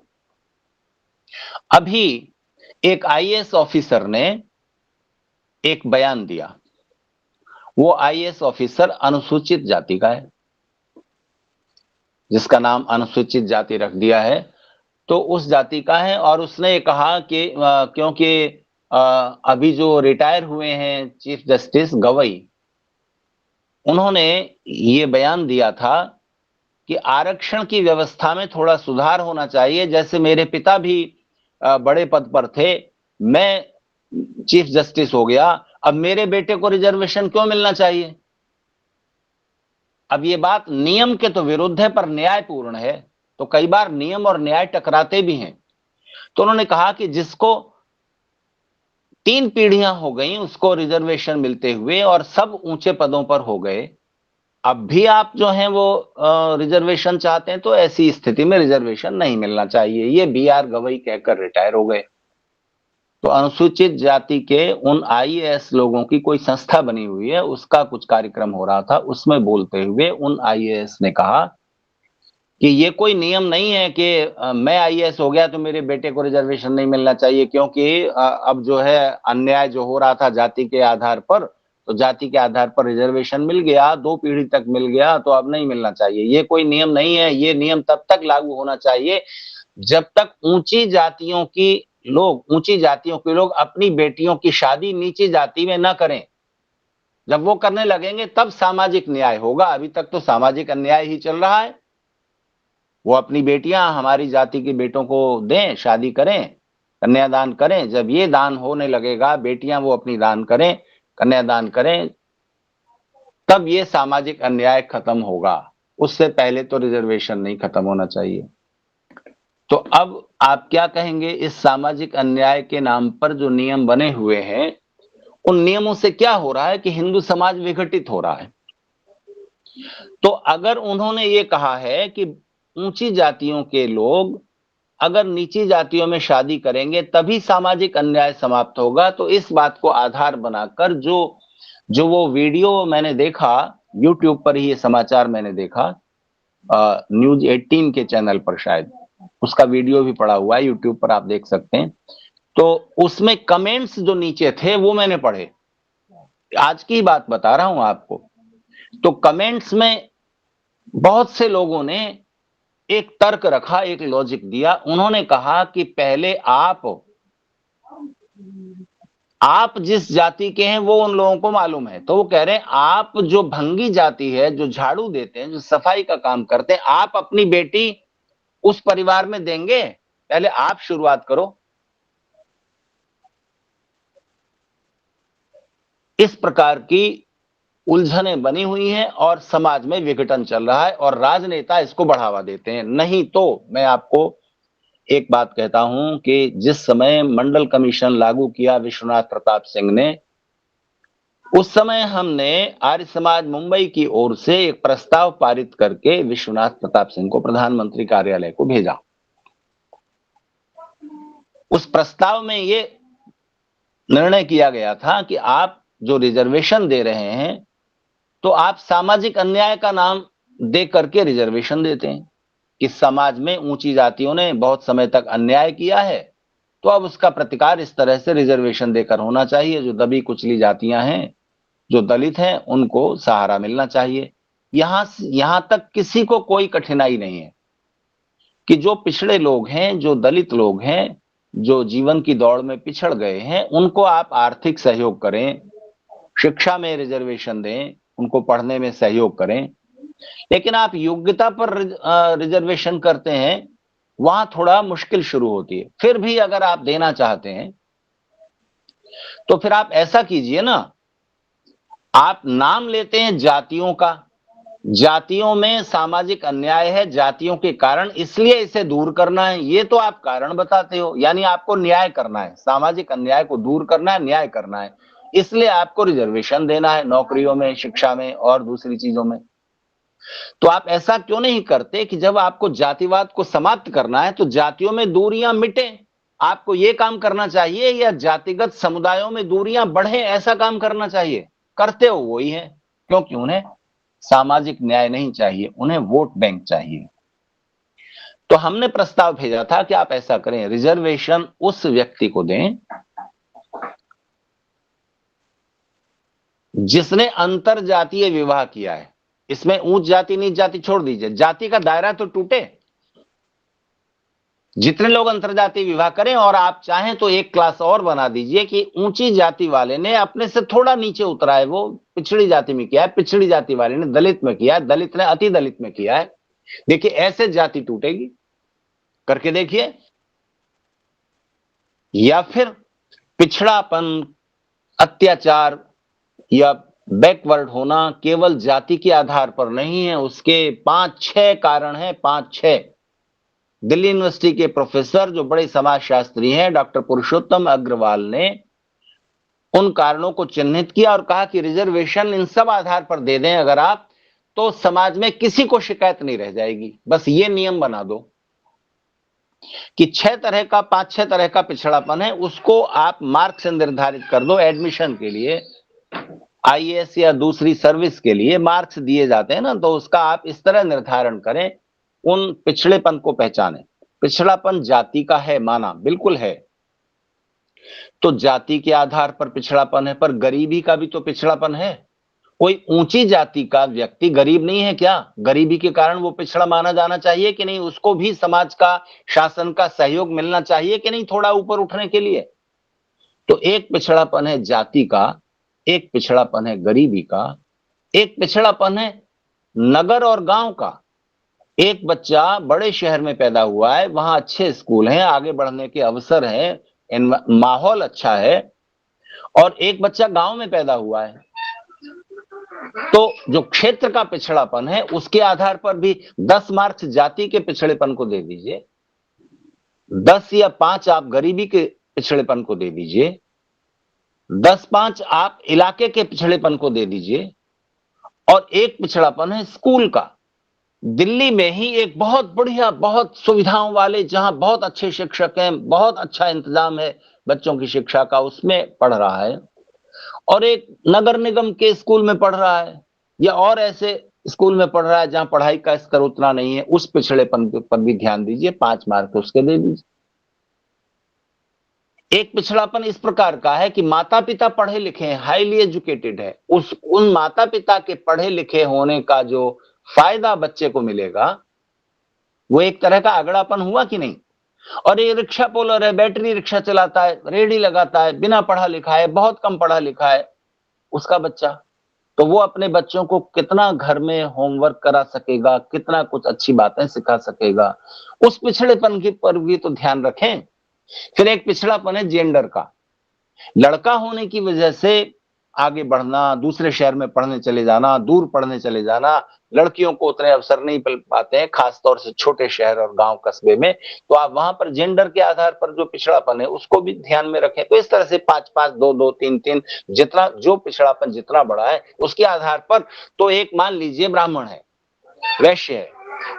अभी एक आईएएस ऑफिसर ने एक बयान दिया। वो आईएएस ऑफिसर अनुसूचित जाति का है, जिसका नाम अनुसूचित जाति रख दिया है, तो उस जाति का है। और उसने कहा कि क्योंकि अभी जो रिटायर हुए हैं चीफ जस्टिस गवई, उन्होंने ये बयान दिया था कि आरक्षण की व्यवस्था में थोड़ा सुधार होना चाहिए। जैसे मेरे पिता भी बड़े पद पर थे, मैं चीफ जस्टिस हो गया, अब मेरे बेटे को रिजर्वेशन क्यों मिलना चाहिए? अब ये बात नियम के तो विरुद्ध है, पर न्यायपूर्ण है। तो कई बार नियम और न्याय टकराते भी हैं। तो उन्होंने कहा कि जिसको 3 पीढ़ियां हो गई उसको रिजर्वेशन मिलते हुए, और सब ऊंचे पदों पर हो गए, अब भी आप जो हैं वो रिजर्वेशन चाहते हैं, तो ऐसी स्थिति में रिजर्वेशन नहीं मिलना चाहिए। ये बीआर गवई कहकर रिटायर हो गए। तो अनुसूचित जाति के उन आईएएस लोगों की कोई संस्था बनी हुई है, उसका कुछ कार्यक्रम हो रहा था। उसमें बोलते हुए उन आईएएस ने कहा कि ये कोई नियम नहीं है कि मैं आईएएस हो गया तो मेरे बेटे को रिजर्वेशन नहीं मिलना चाहिए, क्योंकि अब जो है अन्याय जो हो रहा था जाति के आधार पर, तो जाति के आधार पर रिजर्वेशन मिल गया, 2 पीढ़ी तक मिल गया, तो अब नहीं मिलना चाहिए। ये कोई नियम नहीं है। ये नियम तब तक लागू होना चाहिए जब तक ऊंची जातियों के लोग अपनी बेटियों की शादी नीची जाति में न करें। जब वो करने लगेंगे तब सामाजिक न्याय होगा। अभी तक तो सामाजिक अन्याय ही चल रहा है। वो अपनी बेटियां हमारी जाति के बेटों को दें, शादी करें, कन्यादान करें। जब ये दान होने लगेगा, बेटियां वो अपनी दान करें, कन्यादान करें, तब ये सामाजिक अन्याय खत्म होगा। उससे पहले तो रिजर्वेशन नहीं खत्म होना चाहिए। तो अब आप क्या कहेंगे, इस सामाजिक अन्याय के नाम पर जो नियम बने हुए हैं, उन नियमों से क्या हो रहा है कि हिंदू समाज विघटित हो रहा है। तो अगर उन्होंने ये कहा है कि ऊंची जातियों के लोग अगर नीची जातियों में शादी करेंगे तभी सामाजिक अन्याय समाप्त होगा, तो इस बात को आधार बनाकर जो वो वीडियो मैंने देखा YouTube पर ही, ये समाचार मैंने देखा न्यूज 18 के चैनल पर, शायद उसका वीडियो भी पड़ा हुआ है YouTube पर, आप देख सकते हैं। तो उसमें कमेंट्स जो नीचे थे वो मैंने पढ़े, आज की बात बता रहा हूं आपको। तो कमेंट्स में बहुत से लोगों ने एक तर्क रखा, एक लॉजिक दिया। उन्होंने कहा कि पहले आप जिस जाति के हैं वो उन लोगों को मालूम है। तो वो कह रहे हैं आप जो भंगी जाति है, जो झाड़ू देते हैं, जो सफाई का काम करते हैं, आप अपनी बेटी उस परिवार में देंगे? पहले आप शुरुआत करो। इस प्रकार की उलझनें बनी हुई हैं और समाज में विघटन चल रहा है और राजनेता इसको बढ़ावा देते हैं। नहीं तो मैं आपको एक बात कहता हूं कि जिस समय मंडल कमीशन लागू किया विश्वनाथ प्रताप सिंह ने, उस समय हमने आर्य समाज मुंबई की ओर से एक प्रस्ताव पारित करके विश्वनाथ प्रताप सिंह को प्रधानमंत्री कार्यालय को भेजा। उस प्रस्ताव में ये निर्णय किया गया था कि आप जो रिजर्वेशन दे रहे हैं तो आप सामाजिक अन्याय का नाम दे करके रिजर्वेशन देते हैं कि समाज में ऊंची जातियों ने बहुत समय तक अन्याय किया है, तो अब उसका प्रतिकार इस तरह से रिजर्वेशन देकर होना चाहिए। जो दबी कुचली जातियां हैं, जो दलित हैं, उनको सहारा मिलना चाहिए। यहां तक किसी को कोई कठिनाई नहीं है कि जो पिछड़े लोग हैं, जो दलित लोग हैं, जो जीवन की दौड़ में पिछड़ गए हैं, उनको आप आर्थिक सहयोग करें, शिक्षा में रिजर्वेशन दें, उनको पढ़ने में सहयोग करें। लेकिन आप योग्यता पर रिजर्वेशन करते हैं, वहां थोड़ा मुश्किल शुरू होती है। फिर भी अगर आप देना चाहते हैं तो फिर आप ऐसा कीजिए ना, आप नाम लेते हैं जातियों का, जातियों में सामाजिक अन्याय है जातियों के कारण, इसलिए इसे दूर करना है, ये तो आप कारण बताते हो। यानी आपको न्याय करना है, सामाजिक अन्याय को दूर करना है, न्याय करना है, इसलिए आपको रिजर्वेशन देना है नौकरियों में, शिक्षा में और दूसरी चीजों में। तो आप ऐसा क्यों नहीं करते कि जब आपको जातिवाद को समाप्त करना है तो जातियों में दूरियां मिटे, आपको यह काम करना चाहिए, या जातिगत समुदायों में दूरियां बढ़े, ऐसा काम करना चाहिए। करते हो वही है, क्योंकि उन्हें सामाजिक न्याय नहीं चाहिए, उन्हें वोट बैंक चाहिए। तो हमने प्रस्ताव भेजा था कि आप ऐसा करें, रिजर्वेशन उस व्यक्ति को दें जिसने अंतर जातीय विवाह किया है। इसमें ऊंच जाति नीच जाति छोड़ दीजिए, जाति का दायरा तो टूटे। जितने लोग अंतरजातीय विवाह करें, और आप चाहें तो एक क्लास और बना दीजिए कि ऊंची जाति वाले ने अपने से थोड़ा नीचे उतरा है, वो पिछड़ी जाति में किया है, पिछड़ी जाति वाले ने दलित में किया है, दलित ने अति दलित में किया है। देखिए ऐसे जाति टूटेगी, करके देखिए। या फिर पिछड़ापन, अत्याचार या बैकवर्ड होना केवल जाति के आधार पर नहीं है, उसके 5-6 कारण हैं, 5-6। दिल्ली यूनिवर्सिटी के प्रोफेसर जो बड़े समाजशास्त्री हैं, डॉक्टर पुरुषोत्तम अग्रवाल ने उन कारणों को चिन्हित किया और कहा कि रिजर्वेशन इन सब आधार पर दे दें अगर आप, तो समाज में किसी को शिकायत नहीं रह जाएगी। बस ये नियम बना दो कि 5-6 तरह का पिछड़ापन है, उसको आप मार्क से निर्धारित कर दो। एडमिशन के लिए, आईएएस या दूसरी सर्विस के लिए मार्क्स दिए जाते हैं ना, तो उसका आप इस तरह निर्धारण करें, उन पिछड़ेपन को पहचानें। पिछड़ापन जाति का है, माना बिल्कुल है, तो जाति के आधार पर पिछड़ापन है, पर गरीबी का भी तो पिछड़ापन है। कोई ऊंची जाति का व्यक्ति गरीब नहीं है क्या? गरीबी के कारण वो पिछड़ा माना जाना चाहिए कि नहीं? उसको भी समाज का, शासन का सहयोग मिलना चाहिए कि नहीं, थोड़ा ऊपर उठने के लिए? तो एक पिछड़ापन है जाति का, एक पिछड़ापन है गरीबी का, एक पिछड़ापन है नगर और गांव का। एक बच्चा बड़े शहर में पैदा हुआ है, वहां अच्छे स्कूल हैं, आगे बढ़ने के अवसर हैं, माहौल अच्छा है, और एक बच्चा गांव में पैदा हुआ है, तो जो क्षेत्र का पिछड़ापन है उसके आधार पर भी 10 मार्क्स जाति के पिछड़ेपन को दे दीजिए, 10 या 5 आप गरीबी के पिछड़ेपन को दे दीजिए, 10-5 आप इलाके के पिछड़ेपन को दे दीजिए, और एक पिछड़ापन है स्कूल का। दिल्ली में ही एक बहुत बढ़िया, बहुत सुविधाओं वाले, जहां बहुत अच्छे शिक्षक हैं, बहुत अच्छा इंतजाम है बच्चों की शिक्षा का, उसमें पढ़ रहा है, और एक नगर निगम के स्कूल में पढ़ रहा है, या और ऐसे स्कूल में पढ़ रहा है जहां पढ़ाई का स्तर उतना नहीं है। उस पिछड़ेपन पर भी ध्यान दीजिए, 5 मार्क उसके दे दीजिए। एक पिछड़ापन इस प्रकार का है कि माता पिता पढ़े लिखे हैं, हाईली एजुकेटेड है, उन माता पिता के पढ़े लिखे होने का जो फायदा बच्चे को मिलेगा वो एक तरह का अगड़ापन हुआ कि नहीं। और ये रिक्शा पुलर है, बैटरी रिक्शा चलाता है, रेडी लगाता है, बिना पढ़ा लिखा है, बहुत कम पढ़ा लिखा है उसका बच्चा, तो वो अपने बच्चों को कितना घर में होमवर्क करा सकेगा, कितना कुछ अच्छी बातें सिखा सकेगा, उस पिछड़ेपन के पर भी तो ध्यान रखें। फिर एक पिछड़ापन है जेंडर का, लड़का होने की वजह से आगे बढ़ना, दूसरे शहर में पढ़ने चले जाना, दूर पढ़ने चले जाना, लड़कियों को उतने अवसर नहीं मिल पाते हैं, खासतौर से छोटे शहर और गांव कस्बे में, तो आप वहां पर जेंडर के आधार पर जो पिछड़ापन है उसको भी ध्यान में रखें। तो इस तरह से 5-5, 2-2, 3-3, जितना जो पिछड़ापन जितना बड़ा है उसके आधार पर, तो एक मान लीजिए ब्राह्मण है, वैश्य है,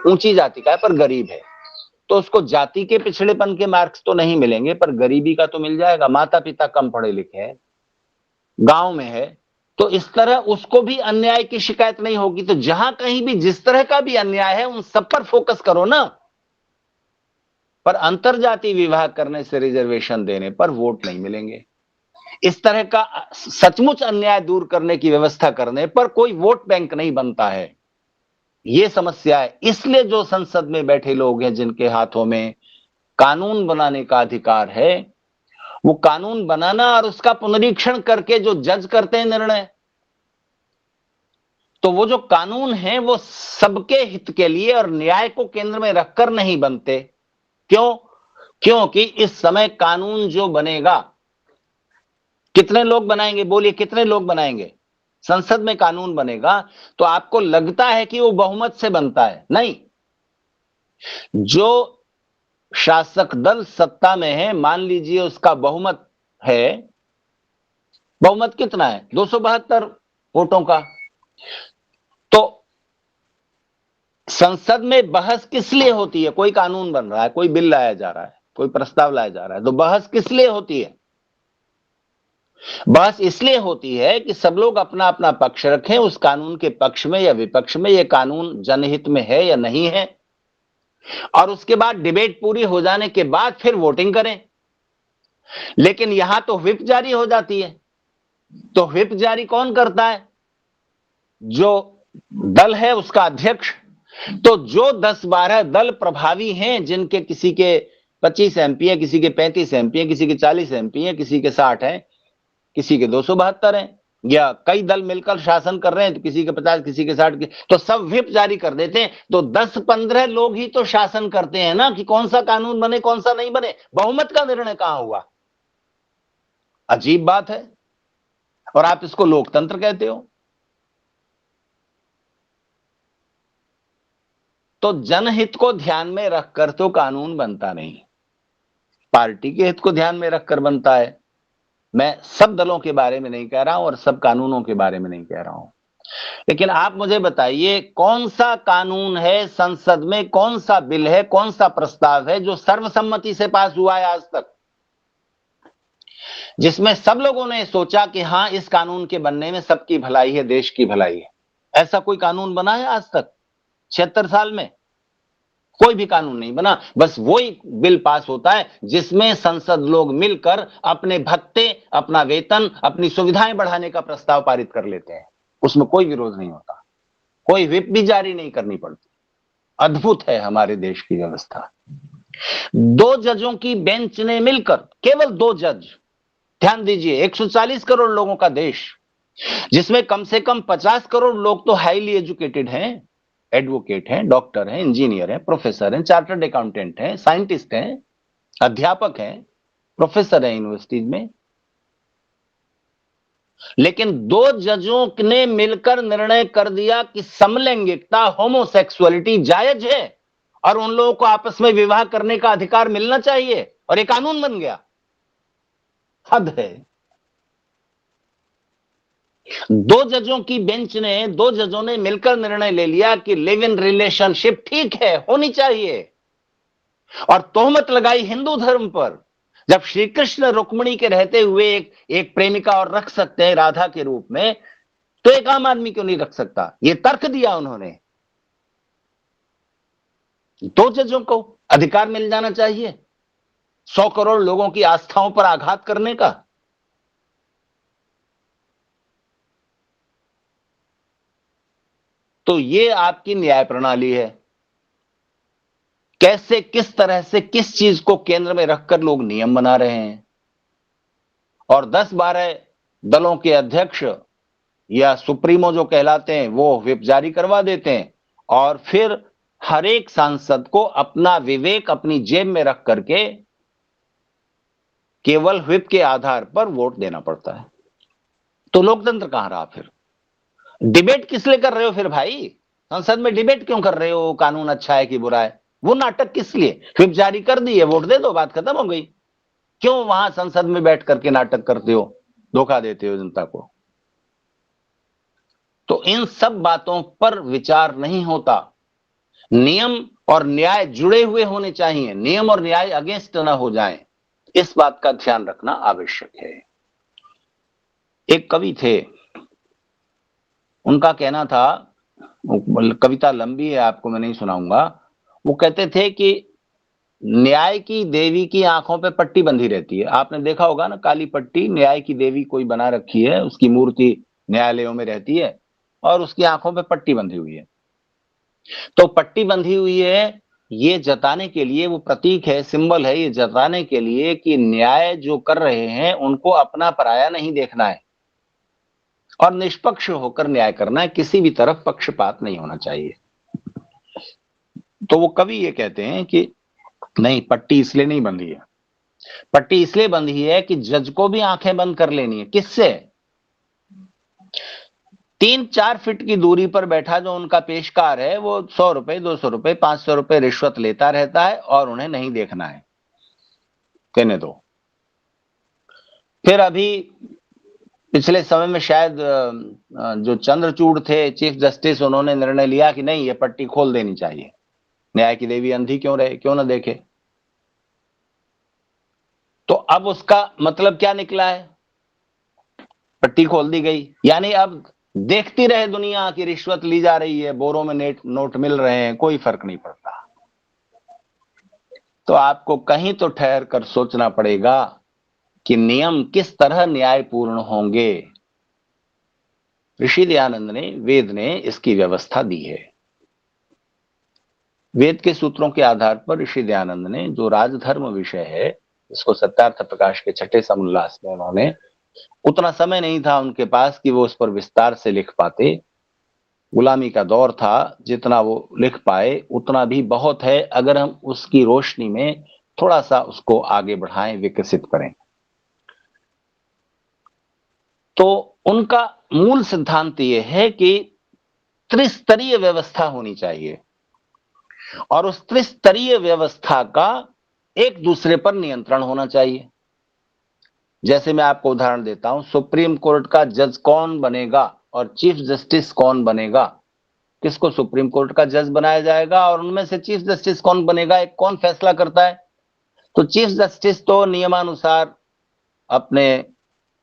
ऊंची जाति का है पर गरीब है, तो उसको जाति के पिछड़ेपन के मार्क्स तो नहीं मिलेंगे पर गरीबी का तो मिल जाएगा। माता पिता कम पढ़े लिखे हैं, गांव में है, तो इस तरह उसको भी अन्याय की शिकायत नहीं होगी। तो जहां कहीं भी जिस तरह का भी अन्याय है उन सब पर फोकस करो ना, पर अंतरजातीय विवाह करने से, रिजर्वेशन देने पर वोट नहीं मिलेंगे। इस तरह का सचमुच अन्याय दूर करने की व्यवस्था करने पर कोई वोट बैंक नहीं बनता है। ये समस्या है। इसलिए जो संसद में बैठे लोग हैं जिनके हाथों में कानून बनाने का अधिकार है, वो कानून बनाना और उसका पुनरीक्षण करके जो जज करते हैं निर्णय, तो वो जो कानून है वो सबके हित के लिए और न्याय को केंद्र में रखकर नहीं बनते। क्यों? क्योंकि इस समय कानून जो बनेगा, कितने लोग बनाएंगे बोलिए, कितने लोग बनाएंगे? संसद में कानून बनेगा तो आपको लगता है कि वो बहुमत से बनता है? नहीं। जो शासक दल सत्ता में है, मान लीजिए उसका बहुमत है, बहुमत कितना है? 272 वोटों का। तो संसद में बहस किस लिए होती है? कोई कानून बन रहा है, कोई बिल लाया जा रहा है, कोई प्रस्ताव लाया जा रहा है, तो बहस किस लिए होती है? बहस इसलिए होती है कि सब लोग अपना अपना पक्ष रखें, उस कानून के पक्ष में या विपक्ष में, यह कानून जनहित में है या नहीं है, और उसके बाद डिबेट पूरी हो जाने के बाद फिर वोटिंग करें। लेकिन यहां तो व्हिप जारी हो जाती है। तो व्हिप जारी कौन करता है? जो दल है उसका अध्यक्ष। तो जो 10-12 दल प्रभावी हैं, जिनके किसी के 25 एमपी है, किसी के 35 एमपी है, किसी के 40 एमपी है, किसी के 60 है, किसी के 272 हैं, या कई दल मिलकर शासन कर रहे हैं, तो किसी के 50, किसी के 60 तो सब व्हिप जारी कर देते हैं। तो 10-15 लोग ही तो शासन करते हैं ना, कि कौन सा कानून बने कौन सा नहीं बने। बहुमत का निर्णय कहां हुआ? अजीब बात है। और आप इसको लोकतंत्र कहते हो। तो जनहित को ध्यान में रखकर तो कानून बनता नहीं, पार्टी के हित को ध्यान में रखकर बनता है। मैं सब दलों के बारे में नहीं कह रहा हूं और सब कानूनों के बारे में नहीं कह रहा हूं, लेकिन आप मुझे बताइए कौन सा कानून है संसद में, कौन सा बिल है, कौन सा प्रस्ताव है जो सर्वसम्मति से पास हुआ है आज तक, जिसमें सब लोगों ने सोचा कि हां इस कानून के बनने में सबकी भलाई है, देश की भलाई है? ऐसा कोई कानून बना है आज तक 76 साल में? कोई भी कानून नहीं बना। बस वही बिल पास होता है जिसमें संसद लोग मिलकर अपने भत्ते, अपना वेतन, अपनी सुविधाएं बढ़ाने का प्रस्ताव पारित कर लेते हैं। उसमें कोई विरोध नहीं होता, कोई व्हिप भी जारी नहीं करनी पड़ती। अद्भुत है हमारे देश की व्यवस्था। 2 जजों की बेंच ने मिलकर, केवल 2 जज, ध्यान दीजिए, 140 करोड़ लोगों का देश, जिसमें कम से कम 50 करोड़ लोग तो हाईली एजुकेटेड हैं, एडवोकेट हैं, डॉक्टर हैं, इंजीनियर हैं, प्रोफेसर हैं, चार्टर्ड अकाउंटेंट हैं, साइंटिस्ट हैं, अध्यापक हैं, प्रोफेसर हैं यूनिवर्सिटीज में। लेकिन 2 जजों ने मिलकर निर्णय कर दिया कि समलैंगिकता, होमोसेक्सुअलिटी जायज है और उन लोगों को आपस में विवाह करने का अधिकार मिलना चाहिए, और ये कानून बन गया। हद है। 2 जजों की बेंच ने, 2 जजों ने मिलकर निर्णय ले लिया कि लिव इन रिलेशनशिप ठीक है, होनी चाहिए, और तोहमत लगाई हिंदू धर्म पर। जब श्री कृष्ण रुक्मिणी के रहते हुए एक प्रेमिका और रख सकते हैं राधा के रूप में, तो एक आम आदमी क्यों नहीं रख सकता? ये तर्क दिया उन्होंने। 2 जजों को अधिकार मिल जाना चाहिए 100 करोड़ लोगों की आस्थाओं पर आघात करने का। तो ये आपकी न्याय प्रणाली है। कैसे, किस तरह से, किस चीज को केंद्र में रखकर लोग नियम बना रहे हैं, और 10-12 दलों के अध्यक्ष या सुप्रीमो जो कहलाते हैं वो व्हिप जारी करवा देते हैं, और फिर हर एक सांसद को अपना विवेक अपनी जेब में रख करके केवल व्हिप के आधार पर वोट देना पड़ता है। तो लोकतंत्र कहां रहा फिर? डिबेट किस लिए कर रहे हो फिर भाई? संसद में डिबेट क्यों कर रहे हो? कानून अच्छा है कि बुरा है? वो नाटक किस लिए? व्हिप जारी कर दी है, वोट दे दो, बात खत्म हो गई। क्यों वहां संसद में बैठ करके नाटक करते हो, धोखा देते हो जनता को? तो इन सब बातों पर विचार नहीं होता। नियम और न्याय जुड़े हुए होने चाहिए, नियम और न्याय अगेंस्ट न हो जाएं, इस बात का ध्यान रखना आवश्यक है। एक कवि थे, उनका कहना था, कविता लंबी है, आपको मैं नहीं सुनाऊंगा। वो कहते थे कि न्याय की देवी की आंखों पे पट्टी बंधी रहती है। आपने देखा होगा ना, काली पट्टी, न्याय की देवी कोई बना रखी है, उसकी मूर्ति न्यायालयों में रहती है और उसकी आंखों पे पट्टी बंधी हुई है। तो पट्टी बंधी हुई है ये जताने के लिए, वो प्रतीक है, सिंबल है, ये जताने के लिए कि न्याय जो कर रहे हैं उनको अपना पराया नहीं देखना है और निष्पक्ष होकर न्याय करना है, किसी भी तरफ पक्षपात नहीं होना चाहिए। तो वो कवि ये कहते हैं कि नहीं, पट्टी इसलिए नहीं बंधी है, पट्टी इसलिए बंधी है कि जज को भी आंखें बंद कर लेनी है। किससे? 3-4 फीट की दूरी पर बैठा जो उनका पेशकार है, वो 100 रुपए, 200 रुपए, 500 रुपए रिश्वत लेता रहता है और उन्हें नहीं देखना है, कहने दो। फिर अभी पिछले समय में शायद जो चंद्रचूड़ थे चीफ जस्टिस, उन्होंने निर्णय लिया कि नहीं, ये पट्टी खोल देनी चाहिए, न्याय की देवी अंधी क्यों रहे, क्यों ना देखे। तो अब उसका मतलब क्या निकला है? पट्टी खोल दी गई, यानी अब देखती रहे दुनिया की रिश्वत ली जा रही है, बोरों में नोट मिल रहे हैं, कोई फर्क नहीं पड़ता। तो आपको कहीं तो ठहर कर सोचना पड़ेगा कि नियम किस तरह न्यायपूर्ण होंगे। ऋषि दयानंद ने, वेद ने इसकी व्यवस्था दी है। वेद के सूत्रों के आधार पर ऋषि दयानंद ने जो राजधर्म विषय है, इसको सत्यार्थ प्रकाश के 6ठे समुल्लास में, उन्होंने, उतना समय नहीं था उनके पास कि वो उस पर विस्तार से लिख पाते। गुलामी का दौर था, जितना वो लिख पाए उतना भी बहुत है, अगर हम उसकी रोशनी में थोड़ा सा उसको आगे बढ़ाएं, विकसित करें। तो उनका मूल सिद्धांत यह है कि त्रिस्तरीय व्यवस्था होनी चाहिए और उस त्रिस्तरीय व्यवस्था का एक दूसरे पर नियंत्रण होना चाहिए। जैसे मैं आपको उदाहरण देता हूं, सुप्रीम कोर्ट का जज कौन बनेगा और चीफ जस्टिस कौन बनेगा, किसको सुप्रीम कोर्ट का जज बनाया जाएगा और उनमें से चीफ जस्टिस कौन बनेगा, एक कौन फैसला करता है? तो चीफ जस्टिस तो नियमानुसार अपने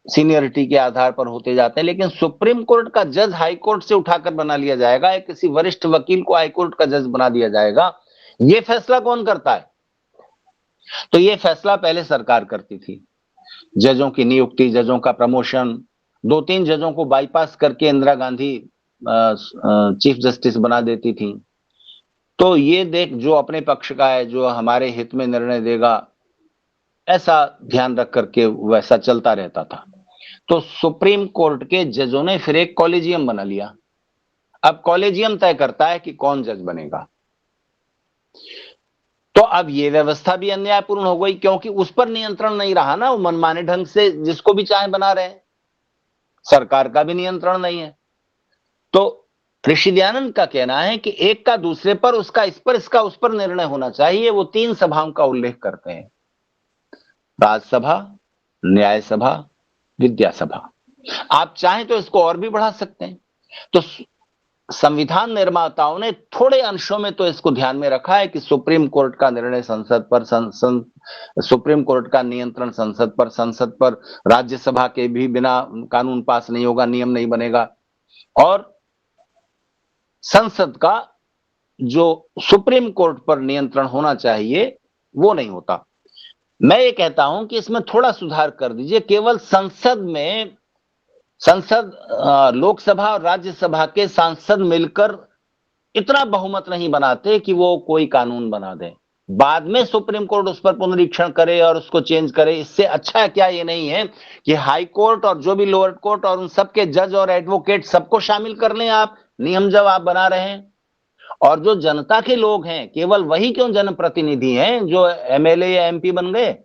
सीनियरिटी के आधार पर होते जाते हैं, लेकिन सुप्रीम कोर्ट का जज हाई कोर्ट से उठाकर बना लिया जाएगा, या किसी वरिष्ठ वकील को हाई कोर्ट का जज बना दिया जाएगा। यह फैसला कौन करता है? तो यह फैसला पहले सरकार करती थी। जजों की नियुक्ति, जजों का प्रमोशन, 2-3 जजों को बाईपास करके इंदिरा गांधी चीफ जस्टिस बना देती थी। तो ये देख, जो अपने पक्ष का है, जो हमारे हित में निर्णय देगा, ऐसा ध्यान रख करके वैसा चलता रहता था। तो सुप्रीम कोर्ट के जजों ने फिर एक कॉलेजियम बना लिया। अब कॉलेजियम तय करता है कि कौन जज बनेगा। तो अब ये व्यवस्था भी अन्यायपूर्ण हो गई, क्योंकि उस पर नियंत्रण नहीं रहा ना, वो मनमाने ढंग से जिसको भी चाहे बना रहे हैं। सरकार का भी नियंत्रण नहीं है। तो ऋषि दयानंद का कहना है कि एक का दूसरे पर, उसका इस पर, इसका उस पर निर्णय होना चाहिए। वो 3 सभाओं का उल्लेख करते हैं, राज्यसभा, न्याय सभा, विद्यासभा। आप चाहें तो इसको और भी बढ़ा सकते हैं। तो संविधान निर्माताओं ने थोड़े अंशों में तो इसको ध्यान में रखा है कि सुप्रीम कोर्ट का निर्णय संसद पर, सुप्रीम कोर्ट का नियंत्रण संसद पर, राज्यसभा के भी बिना कानून पास नहीं होगा, नियम नहीं बनेगा, और संसद का जो सुप्रीम कोर्ट पर नियंत्रण होना चाहिए वो नहीं होता। मैं ये कहता हूं कि इसमें थोड़ा सुधार कर दीजिए। केवल लोकसभा और राज्यसभा के सांसद मिलकर इतना बहुमत नहीं बनाते कि वो कोई कानून बना दे। बाद में सुप्रीम कोर्ट उस पर पुनरीक्षण करे और उसको चेंज करे। इससे अच्छा क्या ये नहीं है कि हाई कोर्ट और जो भी लोअर कोर्ट और उन सबके जज और एडवोकेट सबको शामिल कर लें आप, नियम जब आप बना रहे हैं। और जो जनता के लोग हैं, केवल वही क्यों जनप्रतिनिधि हैं जो एमएलए या एमपी बन गए,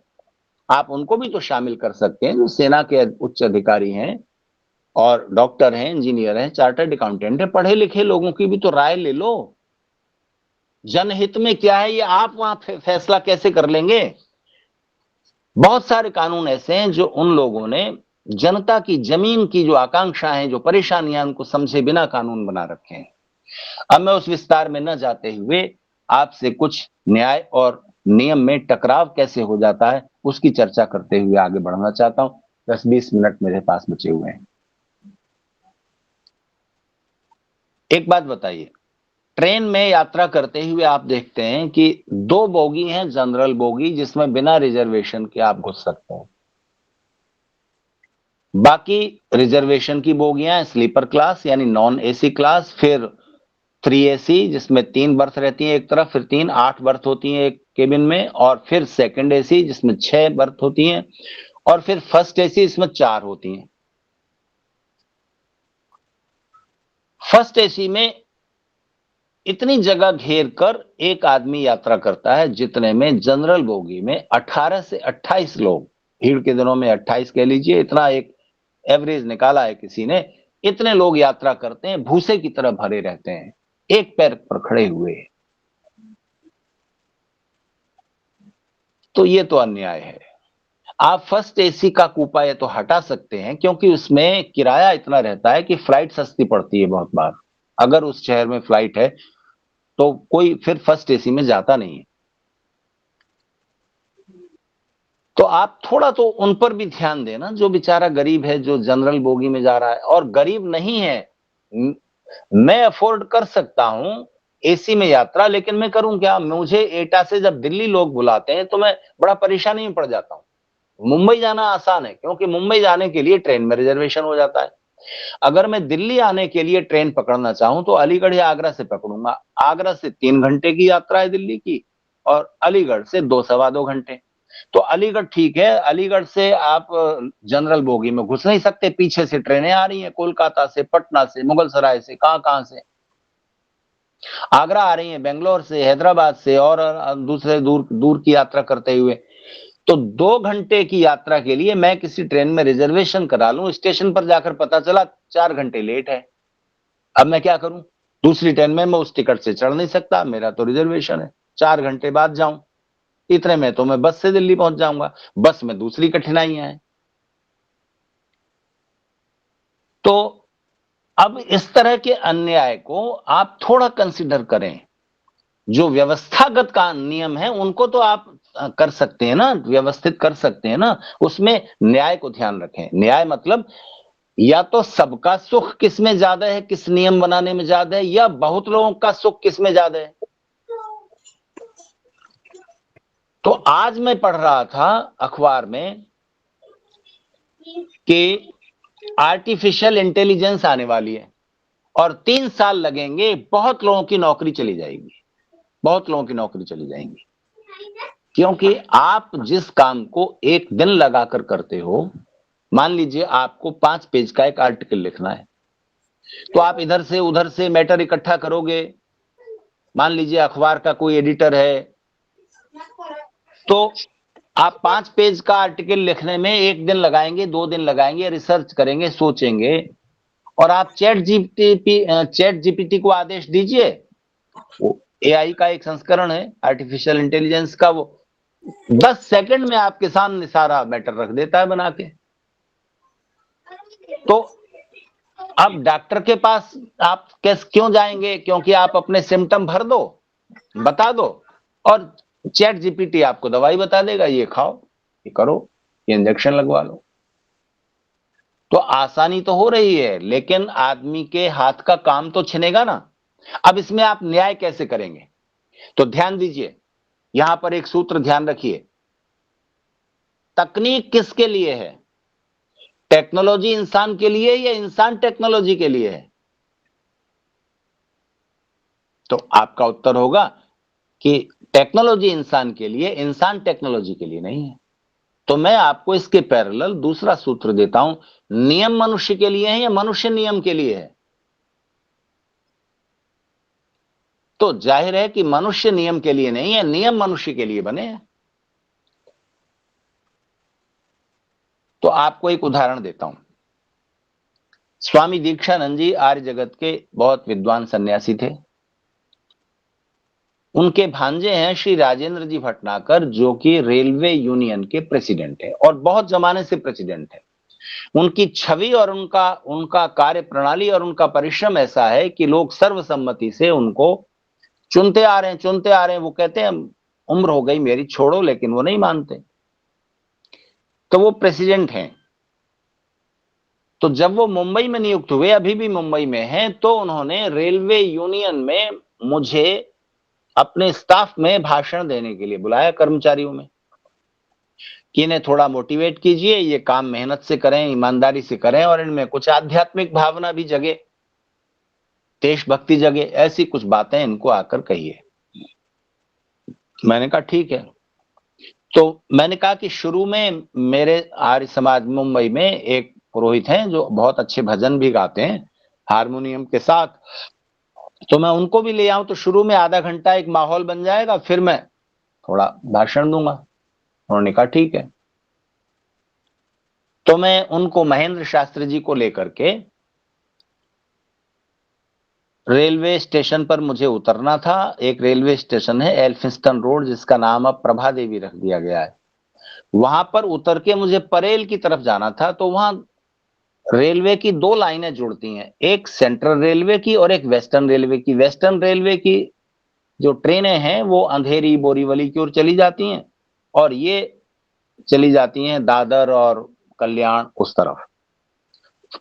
आप उनको भी तो शामिल कर सकते हैं, जो सेना के उच्च अधिकारी हैं और डॉक्टर हैं, इंजीनियर हैं, चार्टर्ड अकाउंटेंट हैं, पढ़े लिखे लोगों की भी तो राय ले लो। जनहित में क्या है ये आप वहां फैसला कैसे कर लेंगे? बहुत सारे कानून ऐसे हैं जो उन लोगों ने जनता की जमीन की जो आकांक्षा है, जो परेशानियां, उनको समझे बिना कानून बना रखे हैं। अब मैं उस विस्तार में न जाते हुए आपसे कुछ न्याय और नियम में टकराव कैसे हो जाता है उसकी चर्चा करते हुए आगे बढ़ना चाहता हूं। 10-20 मिनट मेरे पास बचे हुए हैं। एक बात बताइए, ट्रेन में यात्रा करते हुए आप देखते हैं कि 2 बोगी हैं, जनरल बोगी, जिसमें बिना रिजर्वेशन के आप घुस सकते हैं। बाकी रिजर्वेशन की बोगियां स्लीपर क्लास यानी नॉन एसी क्लास, फिर 3AC जिसमें 3 बर्थ रहती हैं एक तरफ, फिर 8 बर्थ होती हैं एक केबिन में, और फिर सेकंड AC जिसमें 6 बर्थ होती हैं, और फिर फर्स्ट AC इसमें 4 होती हैं। फर्स्ट AC में इतनी जगह घेर कर एक आदमी यात्रा करता है जितने में जनरल बोगी में 18 से 28 लोग, भीड़ के दिनों में 28 कह लीजिए, इतना एक एवरेज निकाला है किसी ने, इतने लोग यात्रा करते हैं, भूसे की तरह भरे रहते हैं, एक पैर पर खड़े हुए। तो ये तो अन्याय है। आप फर्स्ट AC का कूपा ये तो हटा सकते हैं क्योंकि उसमें किराया इतना रहता है कि फ्लाइट सस्ती पड़ती है बहुत बार। अगर उस शहर में फ्लाइट है तो कोई फिर फर्स्ट AC में जाता नहीं है। तो आप थोड़ा तो उन पर भी ध्यान देना, जो बेचारा गरीब है, जो जनरल बोगी में जा रहा है, और गरीब नहीं है, मैं अफोर्ड कर सकता हूं AC में यात्रा, लेकिन मैं करूं क्या? मुझे एटा से जब दिल्ली लोग बुलाते हैं तो मैं बड़ा परेशानी में पड़ जाता हूं। मुंबई जाना आसान है क्योंकि मुंबई जाने के लिए ट्रेन में रिजर्वेशन हो जाता है। अगर मैं दिल्ली आने के लिए ट्रेन पकड़ना चाहूं तो अलीगढ़ या आगरा से पकड़ूंगा। आगरा से 3 घंटे की यात्रा है दिल्ली की, और अलीगढ़ से 2-2.25 घंटे। तो अलीगढ़ ठीक है, अलीगढ़ से आप जनरल बोगी में घुस नहीं सकते, पीछे से ट्रेनें आ रही हैं, कोलकाता से, पटना से, मुगलसराय से, कहां से। आगरा आ रही हैं, बेंगलोर से, हैदराबाद से, और दूसरे दूर की यात्रा करते हुए। तो 2 घंटे की यात्रा के लिए मैं किसी ट्रेन में रिजर्वेशन करा लूं, स्टेशन पर जाकर पता चला 4 घंटे लेट है। अब मैं क्या करूं? दूसरी ट्रेन में मैं उस टिकट से चढ़ नहीं सकता, मेरा तो रिजर्वेशन है, 4 घंटे बाद जाऊं। इतने में तो मैं बस से दिल्ली पहुंच जाऊंगा। बस में दूसरी कठिनाइयां हैं। तो अब इस तरह के अन्याय को आप थोड़ा कंसिडर करें। जो व्यवस्थागत का नियम है उनको तो आप कर सकते हैं ना, व्यवस्थित कर सकते हैं ना, उसमें न्याय को ध्यान रखें। न्याय मतलब या तो सबका सुख किसमें ज्यादा है, किस नियम बनाने में ज्यादा है, या बहुत लोगों का सुख किसमें ज्यादा है। तो आज मैं पढ़ रहा था अखबार में कि आर्टिफिशियल इंटेलिजेंस आने वाली है और 3 साल लगेंगे, बहुत लोगों की नौकरी चली जाएगी, बहुत लोगों की नौकरी चली जाएंगी। क्योंकि आप जिस काम को एक दिन लगाकर करते हो, मान लीजिए आपको 5 पेज का एक आर्टिकल लिखना है, तो आप इधर से उधर से मैटर इकट्ठा करोगे। मान लीजिए अखबार का कोई एडिटर है, तो आप 5 पेज का आर्टिकल लिखने में 1 दिन लगाएंगे, 2 दिन लगाएंगे, रिसर्च करेंगे, सोचेंगे, और आप चैट जीपीटी को आदेश दीजिए, वो एआई का एक संस्करण है आर्टिफिशियल इंटेलिजेंस का, वो 10 सेकंड में आपके सामने सारा मैटर रख देता है बना के। तो अब डॉक्टर के पास आप क्यों जाएंगे? क्योंकि आप अपने सिम्टम भर दो, बता दो, और चैट जीपीटी आपको दवाई बता देगा, ये खाओ, ये करो, ये इंजेक्शन लगवा लो। तो आसानी तो हो रही है, लेकिन आदमी के हाथ का काम तो छिनेगा ना। अब इसमें आप न्याय कैसे करेंगे? तो ध्यान दीजिए, यहां पर एक सूत्र ध्यान रखिए, तकनीक किसके लिए है? टेक्नोलॉजी इंसान के लिए या इंसान टेक्नोलॉजी के लिए है? तो आपका उत्तर होगा कि टेक्नोलॉजी इंसान के लिए, इंसान टेक्नोलॉजी के लिए नहीं है। तो मैं आपको इसके पैरेलल दूसरा सूत्र देता हूं, नियम मनुष्य के लिए है या मनुष्य नियम के लिए है? तो जाहिर है कि मनुष्य नियम के लिए नहीं है, नियम मनुष्य के लिए बने हैं। तो आपको एक उदाहरण देता हूं। स्वामी दीक्षानंद जी आर्य जगत के बहुत विद्वान सन्यासी थे। उनके भांजे हैं श्री राजेंद्र जी भटनागर, जो कि रेलवे यूनियन के प्रेसिडेंट है और बहुत जमाने से प्रेसिडेंट है। उनकी छवि और उनका कार्य प्रणाली और उनका परिश्रम ऐसा है कि लोग सर्वसम्मति से उनको चुनते आ रहे हैं। वो कहते हैं उम्र हो गई मेरी, छोड़ो, लेकिन वो नहीं मानते। तो वो प्रेसिडेंट हैं। तो जब वो मुंबई में नियुक्त हुए, अभी भी मुंबई में हैं, तो उन्होंने रेलवे यूनियन में मुझे अपने स्टाफ में भाषण देने के लिए बुलाया, कर्मचारियों में, कि इन्हें थोड़ा मोटिवेट कीजिए, ये काम मेहनत से करें, ईमानदारी से करें, और इनमें कुछ आध्यात्मिक भावना भी जगे, देशभक्ति जगे, ऐसी कुछ बातें इनको आकर कहिए। मैंने कहा ठीक है। तो मैंने कहा कि शुरू में मेरे आर्य समाज मुंबई में एक पुरोहित हैं जो बहुत अच्छे भजन भी गाते हैं हारमोनियम के साथ, तो मैं उनको भी ले आऊं, तो शुरू में आधा घंटा एक माहौल बन जाएगा, फिर मैं थोड़ा भाषण दूंगा। उन्होंने कहा ठीक है। तो मैं उनको, महेंद्र शास्त्री जी को लेकर के रेलवे स्टेशन पर मुझे उतरना था। एक रेलवे स्टेशन है एल्फिंस्टन रोड, जिसका नाम अब प्रभा देवी रख दिया गया है। वहां पर उतर के मुझे परेल की तरफ जाना था। तो वहां रेलवे की 2 लाइनें जुड़ती हैं, एक सेंट्रल रेलवे की और एक वेस्टर्न रेलवे की। वेस्टर्न रेलवे की जो ट्रेनें हैं वो अंधेरी, बोरीवली की ओर चली जाती हैं, और ये चली जाती हैं दादर और कल्याण उस तरफ।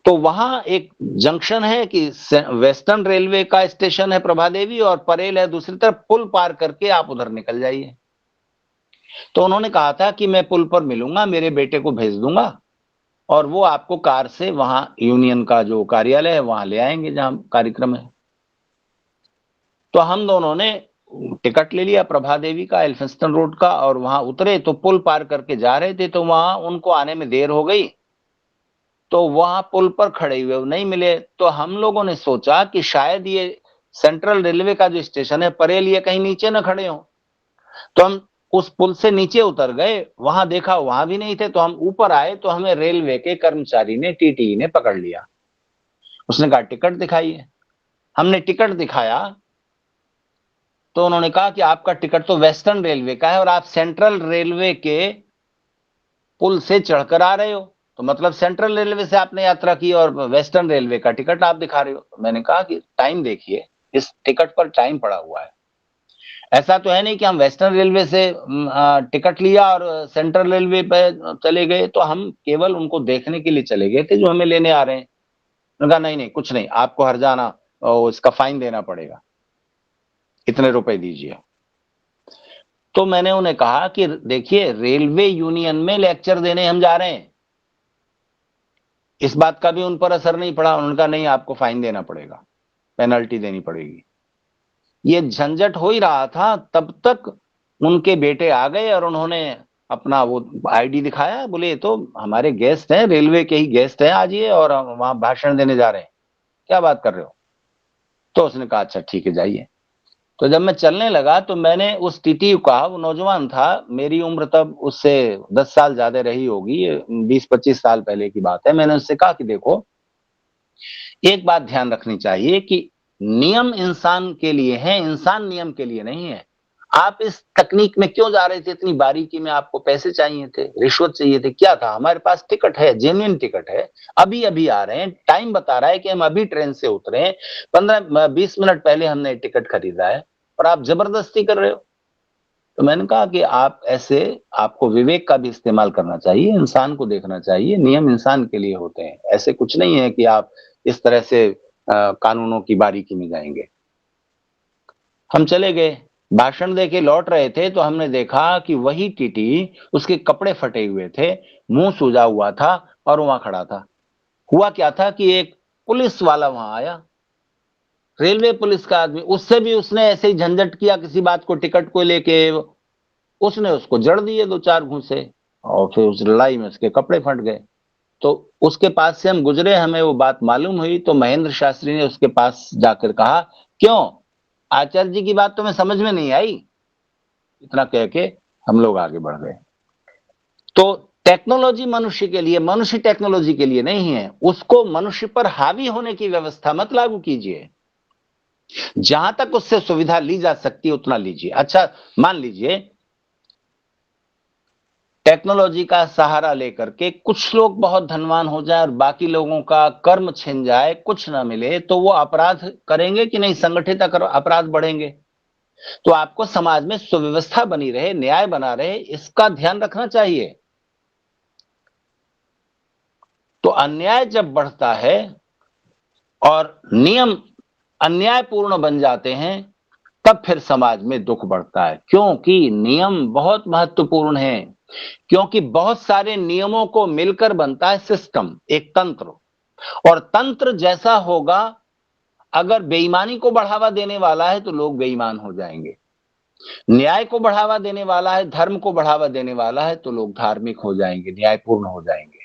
तो वहां एक जंक्शन है कि वेस्टर्न रेलवे का स्टेशन है प्रभा देवी, और परेल है दूसरी तरफ। पुल पार करके आप उधर निकल जाइए। तो उन्होंने कहा था कि मैं पुल पर मिलूंगा, मेरे बेटे को भेज दूंगा, और वो आपको कार से वहां यूनियन का जो कार्यालय है वहां ले आएंगे जहां कार्यक्रम है। तो हम दोनों ने टिकट ले लिया प्रभा देवी का, एल्फिंस्टन रोड का, और वहां उतरे। तो पुल पार करके जा रहे थे, तो वहां उनको आने में देर हो गई। तो वहां पुल पर खड़े हुए वो नहीं मिले। तो हम लोगों ने सोचा कि शायद ये सेंट्रल रेलवे का जो स्टेशन है परेल, ये कहीं नीचे न खड़े हो। तो हम उस पुल से नीचे उतर गए, वहां देखा वहां भी नहीं थे। तो हम ऊपर आए, तो हमें रेलवे के कर्मचारी ने, टीटी ने पकड़ लिया। उसने कहा टिकट दिखाइए। हमने टिकट दिखाया, तो उन्होंने कहा कि आपका टिकट तो वेस्टर्न रेलवे का है और आप सेंट्रल रेलवे के पुल से चढ़कर आ रहे हो, तो मतलब सेंट्रल रेलवे से आपने यात्रा की और वेस्टर्न रेलवे का टिकट आप दिखा रहे हो। मैंने कहा कि टाइम देखिए, इस टिकट पर टाइम पड़ा हुआ है। ऐसा तो है नहीं कि हम वेस्टर्न रेलवे से टिकट लिया और सेंट्रल रेलवे पे चले गए। तो हम केवल उनको देखने के लिए चले गए थे जो हमें लेने आ रहे हैं। उन्होंने कहा नहीं कुछ नहीं, आपको हर जाना और इसका फाइन देना पड़ेगा, इतने रुपए दीजिए। तो मैंने उन्हें कहा कि देखिए, रेलवे यूनियन में लेक्चर देने हम जा रहे हैं, इस बात का भी उन पर असर नहीं पड़ा। उन्होंने कहा नहीं, आपको फाइन देना पड़ेगा, पेनल्टी देनी पड़ेगी। ये झंझट हो ही रहा था, तब तक उनके बेटे आ गए और उन्होंने अपना वो आईडी दिखाया। बोले ये तो हमारे गेस्ट हैं, रेलवे के ही गेस्ट हैं आज ये, और हम वहां भाषण देने जा रहे हैं, क्या बात कर रहे हो? तो उसने कहा अच्छा ठीक है जाइए। तो जब मैं चलने लगा तो मैंने उस टीटी को कहा, वो नौजवान था, मेरी उम्र तब उससे 10 साल ज्यादा रही होगी, 20-25 साल पहले की बात है। मैंने उससे कहा कि देखो, एक बात ध्यान रखनी चाहिए कि नियम इंसान के लिए है, इंसान नियम के लिए नहीं है। आप इस तकनीक में क्यों जा रहे थे इतनी बारीकी में? आपको पैसे चाहिए थे, रिश्वत चाहिए थे, क्या था? हमारे पास टिकट है, जेन्युइन टिकट है, अभी अभी आ रहे हैं, टाइम बता रहा है कि हम अभी ट्रेन से उतरे हैं, 15-20 मिनट पहले हमने टिकट खरीदा है और आप जबरदस्ती कर रहे हो। तो मैंने कहा कि आप ऐसे, आपको विवेक का भी इस्तेमाल करना चाहिए, इंसान को देखना चाहिए, नियम इंसान के लिए होते हैं, ऐसे कुछ नहीं है कि आप इस तरह से कानूनों की बारीकी में जाएंगे। हम चले गए, भाषण देके लौट रहे थे तो हमने देखा कि वही टीटी, उसके कपड़े फटे हुए थे, मुंह सूजा हुआ था और वहां खड़ा था। हुआ क्या था कि एक पुलिस वाला वहां आया, रेलवे पुलिस का आदमी, उससे भी उसने ऐसे ही झंझट किया किसी बात को, टिकट को लेके उसने उसको जड़ दिए 2-4 घूंसे और फिर उस लड़ाई में उसके कपड़े फट गए। तो उसके पास से हम गुजरे, हमें वो बात मालूम हुई, तो महेंद्र शास्त्री ने उसके पास जाकर कहा, क्यों आचार्य जी की बात तुम्हें समझ में नहीं आई? इतना कह के हम लोग आगे बढ़ गए। तो टेक्नोलॉजी मनुष्य के लिए, मनुष्य टेक्नोलॉजी के लिए नहीं है। उसको मनुष्य पर हावी होने की व्यवस्था मत लागू कीजिए, जहां तक उससे सुविधा ली जा सकती है उतना लीजिए। अच्छा, मान लीजिए टेक्नोलॉजी का सहारा लेकर के कुछ लोग बहुत धनवान हो जाए और बाकी लोगों का कर्म छिन जाए, कुछ ना मिले, तो वो अपराध करेंगे कि नहीं? संगठित अपराध बढ़ेंगे। तो आपको समाज में सुव्यवस्था बनी रहे, न्याय बना रहे, इसका ध्यान रखना चाहिए। तो अन्याय जब बढ़ता है और नियम अन्यायपूर्ण बन जाते हैं, तब फिर समाज में दुख बढ़ता है, क्योंकि नियम बहुत महत्वपूर्ण है, क्योंकि बहुत सारे नियमों को मिलकर बनता है सिस्टम, एक तंत्र। और तंत्र जैसा होगा, अगर बेईमानी को बढ़ावा देने वाला है तो लोग बेईमान हो जाएंगे, न्याय को बढ़ावा देने वाला है, धर्म को बढ़ावा देने वाला है तो लोग धार्मिक हो जाएंगे, न्यायपूर्ण हो जाएंगे।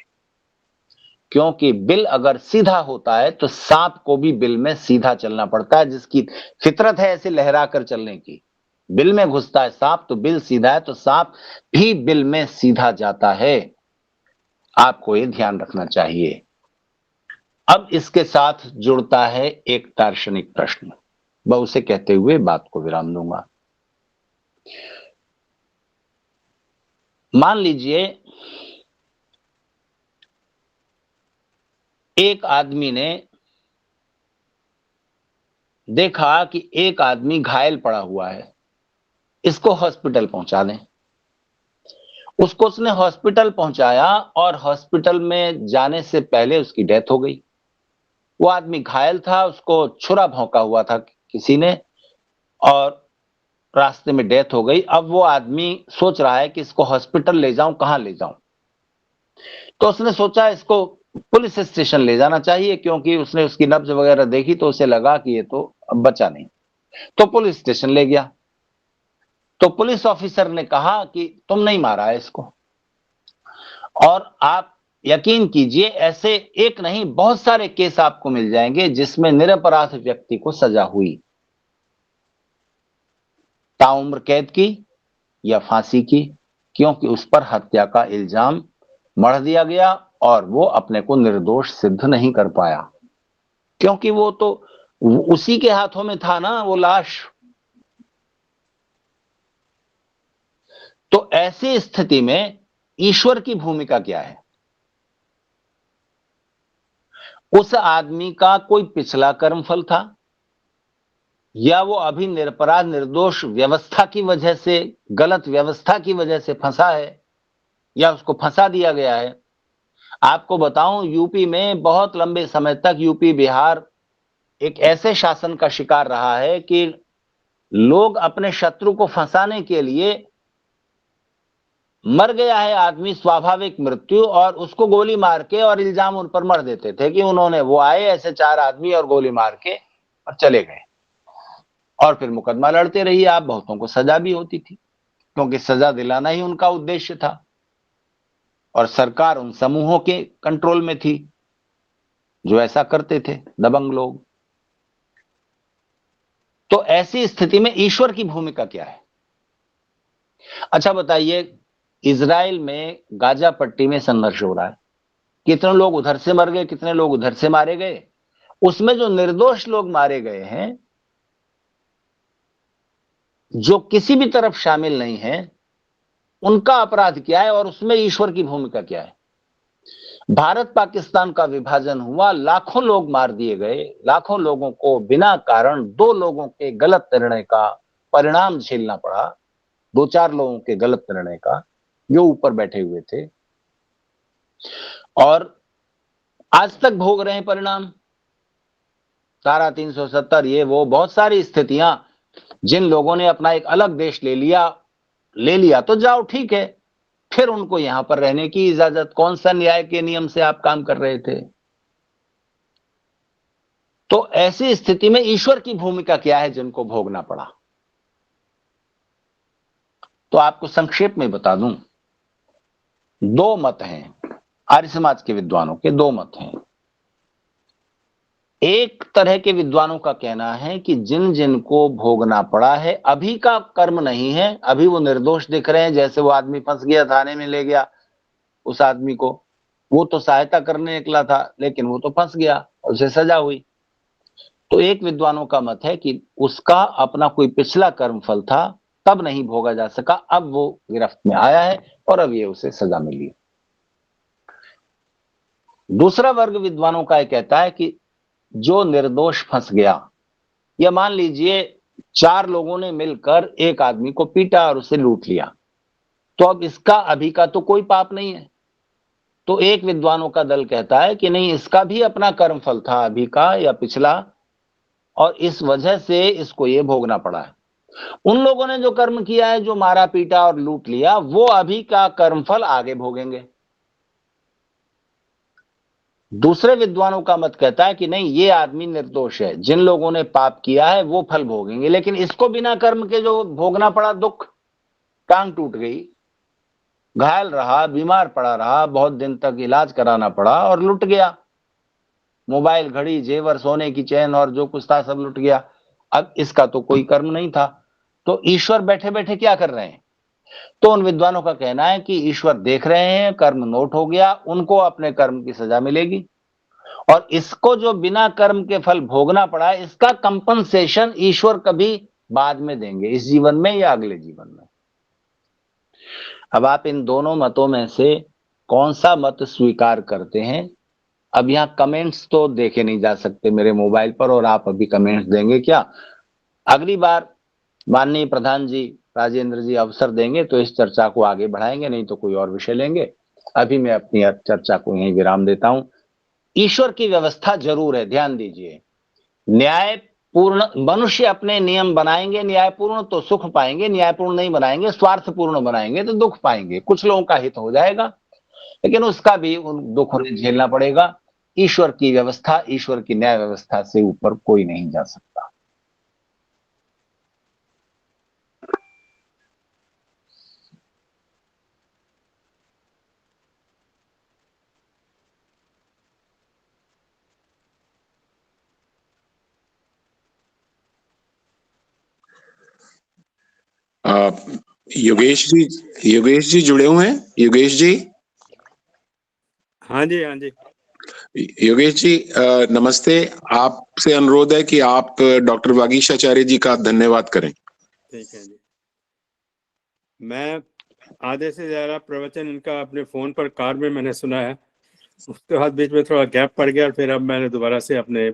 क्योंकि बिल अगर सीधा होता है तो सांप को भी बिल में सीधा चलना पड़ता है, जिसकी फितरत है ऐसे लहरा कर चलने की। बिल में घुसता है सांप तो बिल सीधा है, तो सांप भी बिल में सीधा जाता है। आपको ये ध्यान रखना चाहिए। अब इसके साथ जुड़ता है एक दार्शनिक प्रश्न, मैं उसे कहते हुए बात को विराम दूंगा। मान लीजिए एक आदमी ने देखा कि एक आदमी घायल पड़ा हुआ है, इसको हॉस्पिटल पहुंचा दें। उसको उसने हॉस्पिटल पहुंचाया और हॉस्पिटल में जाने से पहले उसकी डेथ हो गई। वो आदमी घायल था, उसको छुरा भौंका हुआ था किसी ने और रास्ते में डेथ हो गई। अब वो आदमी सोच रहा है कि इसको हॉस्पिटल ले जाऊं, कहां ले जाऊं? तो उसने सोचा इसको पुलिस स्टेशन ले जाना चाहिए, क्योंकि उसने उसकी नब्ज वगैरह देखी तो उसे लगा कि ये तो अब बचा नहीं। तो पुलिस स्टेशन ले गया। तो पुलिस ऑफिसर ने कहा कि तुम नहीं मारा है इसको, और आप यकीन कीजिए ऐसे एक नहीं बहुत सारे केस आपको मिल जाएंगे जिसमें निरपराध व्यक्ति को सजा हुई, ताउम्र कैद की या फांसी की, क्योंकि उस पर हत्या का इल्जाम मढ़ दिया गया और वो अपने को निर्दोष सिद्ध नहीं कर पाया, क्योंकि वो तो उसी के हाथों में था ना वो लाश। तो ऐसी स्थिति में ईश्वर की भूमिका क्या है? उस आदमी का कोई पिछला कर्मफल था, या वो अभी निरपराध निर्दोष व्यवस्था की वजह से, गलत व्यवस्था की वजह से फंसा है, या उसको फंसा दिया गया है? आपको बताऊं, यूपी में बहुत लंबे समय तक यूपी बिहार एक ऐसे शासन का शिकार रहा है कि लोग अपने शत्रु को फंसाने के लिए, मर गया है आदमी स्वाभाविक मृत्यु, और उसको गोली मार के और इल्जाम उन पर मर देते थे कि उन्होंने, वो आए ऐसे 4 आदमी और गोली मार के और चले गए, और फिर मुकदमा लड़ते रहिए आप, बहुतों को सजा भी होती थी, क्योंकि सजा दिलाना ही उनका उद्देश्य था, और सरकार उन समूहों के कंट्रोल में थी जो ऐसा करते थे, दबंग लोग। तो ऐसी स्थिति में ईश्वर की भूमिका क्या है? अच्छा बताइए, इजराइल में गाजा पट्टी में संघर्ष हो रहा है, कितने लोग उधर से मर गए, कितने लोग उधर से मारे गए। उसमें जो निर्दोष लोग मारे गए हैं, जो किसी भी तरफ शामिल नहीं है, उनका अपराध क्या है और उसमें ईश्वर की भूमिका क्या है? भारत पाकिस्तान का विभाजन हुआ, लाखों लोग मार दिए गए, लाखों लोगों को बिना कारण 2 लोगों के गलत निर्णय का परिणाम झेलना पड़ा, 2-4 लोगों के गलत निर्णय का, जो ऊपर बैठे हुए थे, और आज तक भोग रहे हैं परिणाम। धारा 370, ये वो बहुत सारी स्थितियां। जिन लोगों ने अपना एक अलग देश ले लिया तो जाओ, ठीक है, फिर उनको यहां पर रहने की इजाजत, कौन सा न्याय के नियम से आप काम कर रहे थे? तो ऐसी स्थिति में ईश्वर की भूमिका क्या है जिनको भोगना पड़ा? तो आपको संक्षेप में बता दूं, 2 मत हैं आर्य समाज के विद्वानों के, 2 मत हैं। एक तरह के विद्वानों का कहना है कि जिन जिनको भोगना पड़ा है, अभी का कर्म नहीं है, अभी वो निर्दोष दिख रहे हैं। जैसे वो आदमी फंस गया, थाने में ले गया उस आदमी को, वो तो सहायता करने निकला था, लेकिन वो तो फंस गया और उसे सजा हुई। तो एक विद्वानों का मत है कि उसका अपना कोई पिछला कर्म फल था, तब नहीं भोगा जा सका, अब वो गिरफ्त में आया है और अब ये उसे सजा मिली। दूसरा वर्ग विद्वानों का कहता है कि जो निर्दोष फंस गया, या मान लीजिए 4 लोगों ने मिलकर एक आदमी को पीटा और उसे लूट लिया, तो अब इसका अभी का तो कोई पाप नहीं है। तो एक विद्वानों का दल कहता है कि नहीं, इसका भी अपना कर्म फल था, अभी का या पिछला, और इस वजह से इसको ये भोगना पड़ा है। उन लोगों ने जो कर्म किया है, जो मारा पीटा और लूट लिया, वो अभी का कर्म फल आगे भोगेंगे। दूसरे विद्वानों का मत कहता है कि नहीं, ये आदमी निर्दोष है, जिन लोगों ने पाप किया है वो फल भोगेंगे, लेकिन इसको बिना कर्म के जो भोगना पड़ा दुख, टांग टूट गई, घायल रहा, बीमार पड़ा रहा, बहुत दिन तक इलाज कराना पड़ा और लुट गया, मोबाइल, घड़ी, जेवर, सोने की चैन और जो कुछ था सब लुट गया, अब इसका तो कोई कर्म नहीं था। तो ईश्वर बैठे बैठे क्या कर रहे हैं? तो उन विद्वानों का कहना है कि ईश्वर देख रहे हैं, कर्म नोट हो गया, उनको अपने कर्म की सजा मिलेगी, और इसको जो बिना कर्म के फल भोगना पड़ा, इसका कंपनसेशन ईश्वर कभी बाद में देंगे, इस जीवन में या अगले जीवन में। अब आप इन दोनों मतों में से कौन सा मत स्वीकार करते हैं? अब यहाँ कमेंट्स तो देखे नहीं जा सकते मेरे मोबाइल पर, और आप अभी कमेंट्स देंगे क्या? अगली बार माननीय प्रधान जी, राजेंद्र जी अवसर देंगे तो इस चर्चा को आगे बढ़ाएंगे, नहीं तो कोई और विषय लेंगे। अभी मैं अपनी चर्चा को यहीं विराम देता हूं। ईश्वर की व्यवस्था जरूर है, ध्यान दीजिए। न्यायपूर्ण मनुष्य अपने नियम बनाएंगे, न्यायपूर्ण तो सुख पाएंगे, न्यायपूर्ण नहीं बनाएंगे, स्वार्थपूर्ण बनाएंगे तो दुख पाएंगे। कुछ लोगों का हित हो जाएगा, लेकिन उसका भी उन दुख उन्हें झेलना पड़ेगा। ईश्वर की व्यवस्था, ईश्वर की न्याय व्यवस्था से ऊपर कोई नहीं जा सकता। योगेश जी जुड़े हुए हैं? योगेश जी? हाँ जी, हाँ जी। योगेश जी नमस्ते। आपसे अनुरोध है कि आप डॉक्टर वागीश आचार्य जी का धन्यवाद करें। ठीक है जी। मैं आधे से ज्यादा प्रवचन इनका अपने फोन पर कार में मैंने सुना है, उसके बाद बीच में थोड़ा गैप पड़ गया, फिर अब मैंने दोबारा से अपने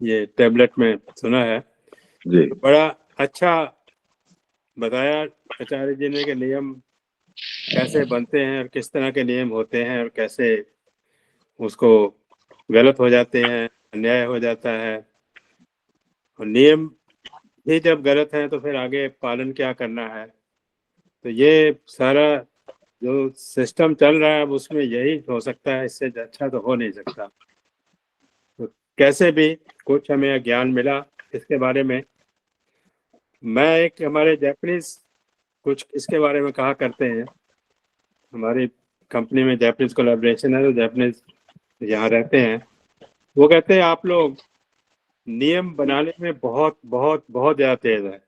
ये टैबलेट में सुना है जी। बड़ा अच्छा बताया आचार्य जी ने कि नियम कैसे बनते हैं और किस तरह के नियम होते हैं और कैसे उसको गलत हो जाते हैं, अन्याय हो जाता है, और नियम ही जब गलत है तो फिर आगे पालन क्या करना है। तो ये सारा जो सिस्टम चल रहा है अब उसमें यही हो सकता है, इससे अच्छा तो हो नहीं सकता। तो कैसे भी कुछ हमें ज्ञान मिला इसके बारे में। मैं एक हमारे जापानीज कुछ इसके बारे में कहा करते हैं, हमारी कंपनी में जापानीज कोलैबोरेशन है, तो जापानीज यहाँ रहते हैं, वो कहते हैं आप लोग नियम बनाने में बहुत बहुत बहुत ज्यादा तेज है।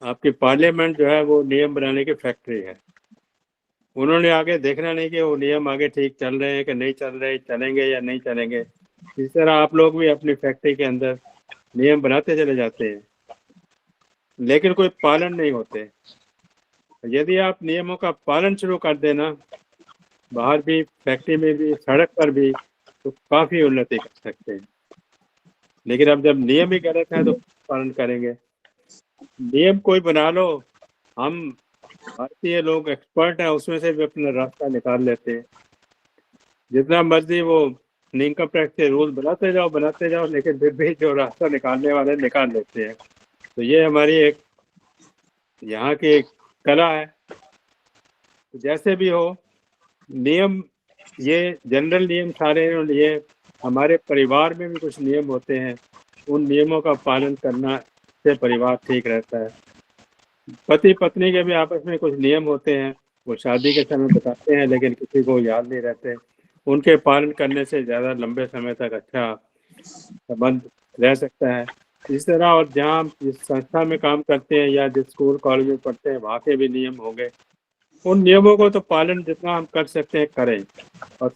आपकी पार्लियामेंट जो है वो नियम बनाने की फैक्ट्री है। उन्होंने आगे देखना नहीं कि वो नियम आगे ठीक चल रहे हैं कि नहीं चल रहे, चलेंगे या नहीं चलेंगे। इस तरह आप लोग भी अपनी फैक्ट्री के अंदर नियम बनाते चले जाते हैं, लेकिन कोई पालन नहीं होते। यदि आप नियमों का पालन शुरू कर देना, बाहर भी, फैक्ट्री में भी, सड़क पर भी, तो काफी उन्नति कर सकते हैं। लेकिन अब जब नियम ही गलत है तो पालन करेंगे। नियम कोई बना लो, हम भारतीय लोग एक्सपर्ट हैं, उसमें से भी अपना रास्ता निकाल लेते हैं। जितना मर्जी वो इनकम टैक्स के रूल बनाते जाओ, लेकिन फिर भी जो रास्ता निकालने वाले निकाल लेते हैं। तो ये हमारी एक यहाँ की कला है। तो जैसे भी हो, नियम, ये जनरल नियम सारे हैं, और ये हमारे परिवार में भी कुछ नियम होते हैं। उन नियमों का पालन करना से परिवार ठीक रहता है। पति पत्नी के भी आपस में कुछ नियम होते हैं, वो शादी के समय बताते हैं, लेकिन किसी को याद नहीं रहते। उनके पालन करने से ज़्यादा लंबे समय तक अच्छा संबंध रह सकता है। इस तरह, और जहाँ जिस संस्था में काम करते हैं या जिस स्कूल कॉलेज में पढ़ते हैं, वहाँ के भी नियम होंगे। उन नियमों को तो पालन जितना हम कर सकते हैं करें, और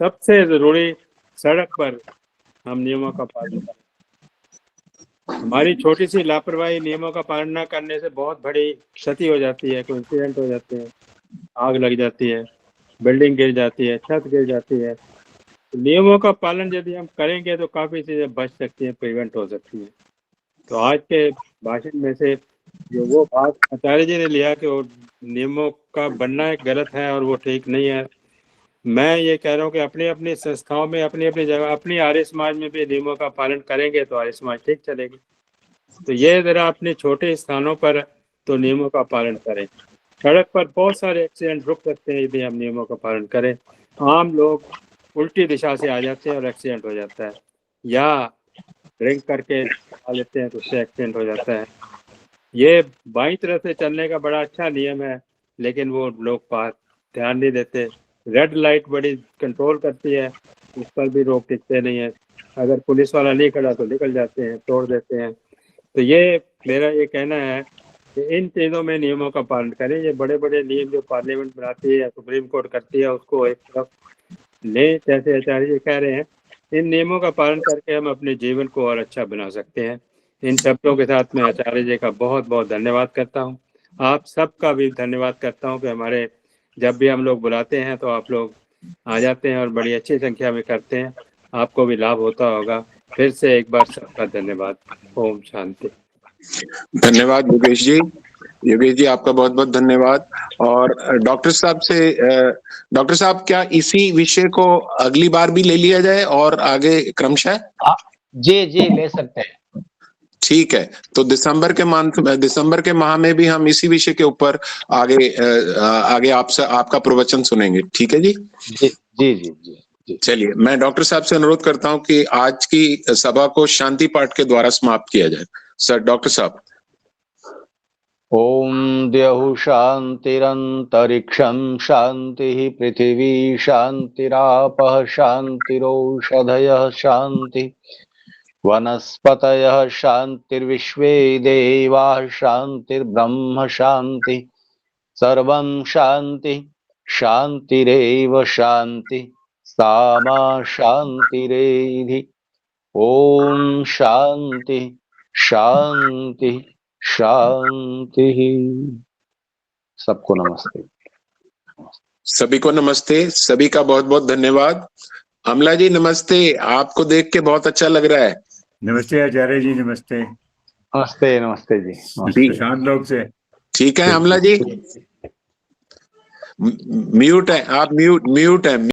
सबसे ज़रूरी सड़क पर हम नियमों का पालन करें। हमारी छोटी सी लापरवाही नियमों का पालन न करने से बहुत बड़ी क्षति हो जाती है, कोई इंसिडेंट हो जाते हैं, आग लग जाती है, बिल्डिंग गिर जाती है, छत गिर जाती है। तो नियमों का पालन यदि हम करेंगे तो काफ़ी चीज़ें बच सकती हैं, प्रिवेंट हो सकती हैं। तो आज के भाषण में से जो वो बात आचार्य जी ने लिया कि वो नियमों का बनना एक गलत है और वो ठीक नहीं है, मैं ये कह रहा हूँ कि अपनी अपनी संस्थाओं में, अपनी अपनी जगह, अपनी आर्य समाज में भी नियमों का पालन करेंगे तो आर्य समाज ठीक चलेगी। तो ये ज़रा अपने छोटे स्थानों पर तो नियमों का पालन करें। सड़क पर बहुत सारे एक्सीडेंट रुक सकते हैं यदि हम नियमों का पालन करें। आम लोग उल्टी दिशा से आ जाते हैं और एक्सीडेंट हो जाता है, या ड्रिंक करके आ लेते हैं तो उससे एक्सीडेंट हो जाता है। ये बाईं तरफ से चलने का बड़ा अच्छा नियम है, लेकिन वो लोग ध्यान नहीं देते। रेड लाइट बड़ी कंट्रोल करती है, उस पर भी रोक टिकते नहीं है। अगर पुलिस वाला नहीं खड़ा तो निकल जाते हैं, तोड़ देते हैं। तो ये मेरा ये कहना है कि इन चीज़ों में नियमों का पालन करें। ये बड़े बड़े नियम जो पार्लियामेंट बनाती है या सुप्रीम कोर्ट करती है, उसको एक तरफ ले, जैसे आचार्य जी कह रहे हैं। इन नियमों का पालन करके हम अपने जीवन को और अच्छा बना सकते हैं। इन शब्दों के साथ मैं आचार्य जी का बहुत बहुत धन्यवाद करता हूँ। आप सबका भी धन्यवाद करता हूँ कि हमारे जब भी हम लोग बुलाते हैं तो आप लोग आ जाते हैं और बड़ी अच्छी संख्या में करते हैं। आपको भी लाभ होता होगा। फिर से एक बार सबका धन्यवाद। ओम शांति। धन्यवाद योगेश जी। योगेश जी आपका बहुत बहुत धन्यवाद। और डॉक्टर साहब से, डॉक्टर साहब क्या इसी विषय को अगली बार भी ले लिया जाए और आगे क्रमशः? जी ले सकते हैं। ठीक है, तो दिसंबर के माह में भी हम इसी विषय के ऊपर आगे आपसे आपका प्रवचन सुनेंगे। ठीक है जी? जी। चलिए, मैं डॉक्टर साहब से अनुरोध करता हूं कि आज की सभा को शांति पाठ के द्वारा समाप्त किया जाए। सर, डॉक्टर साहब। ओम द्यौः शांतिरंतरिक्षं शांति, पृथिवी शांतिरापः शांतिरोषधयः शांति, वनस्पतयः शांतिर्विश्वे देवाः शांतिर्ब्रह्म शांति, सर्वं शांति शांतिरेव शांति, सामा शांतिरेधि। ओम शांति शांति शांति। सबको नमस्ते। सभी को नमस्ते। सभी का बहुत बहुत धन्यवाद। अमला जी नमस्ते, आपको देख के बहुत अच्छा लग रहा है। नमस्ते आचार्य जी। नमस्ते नमस्ते जी। शांत लोग से। ठीक है अमला जी, म्यूट है आप, म्यूट है।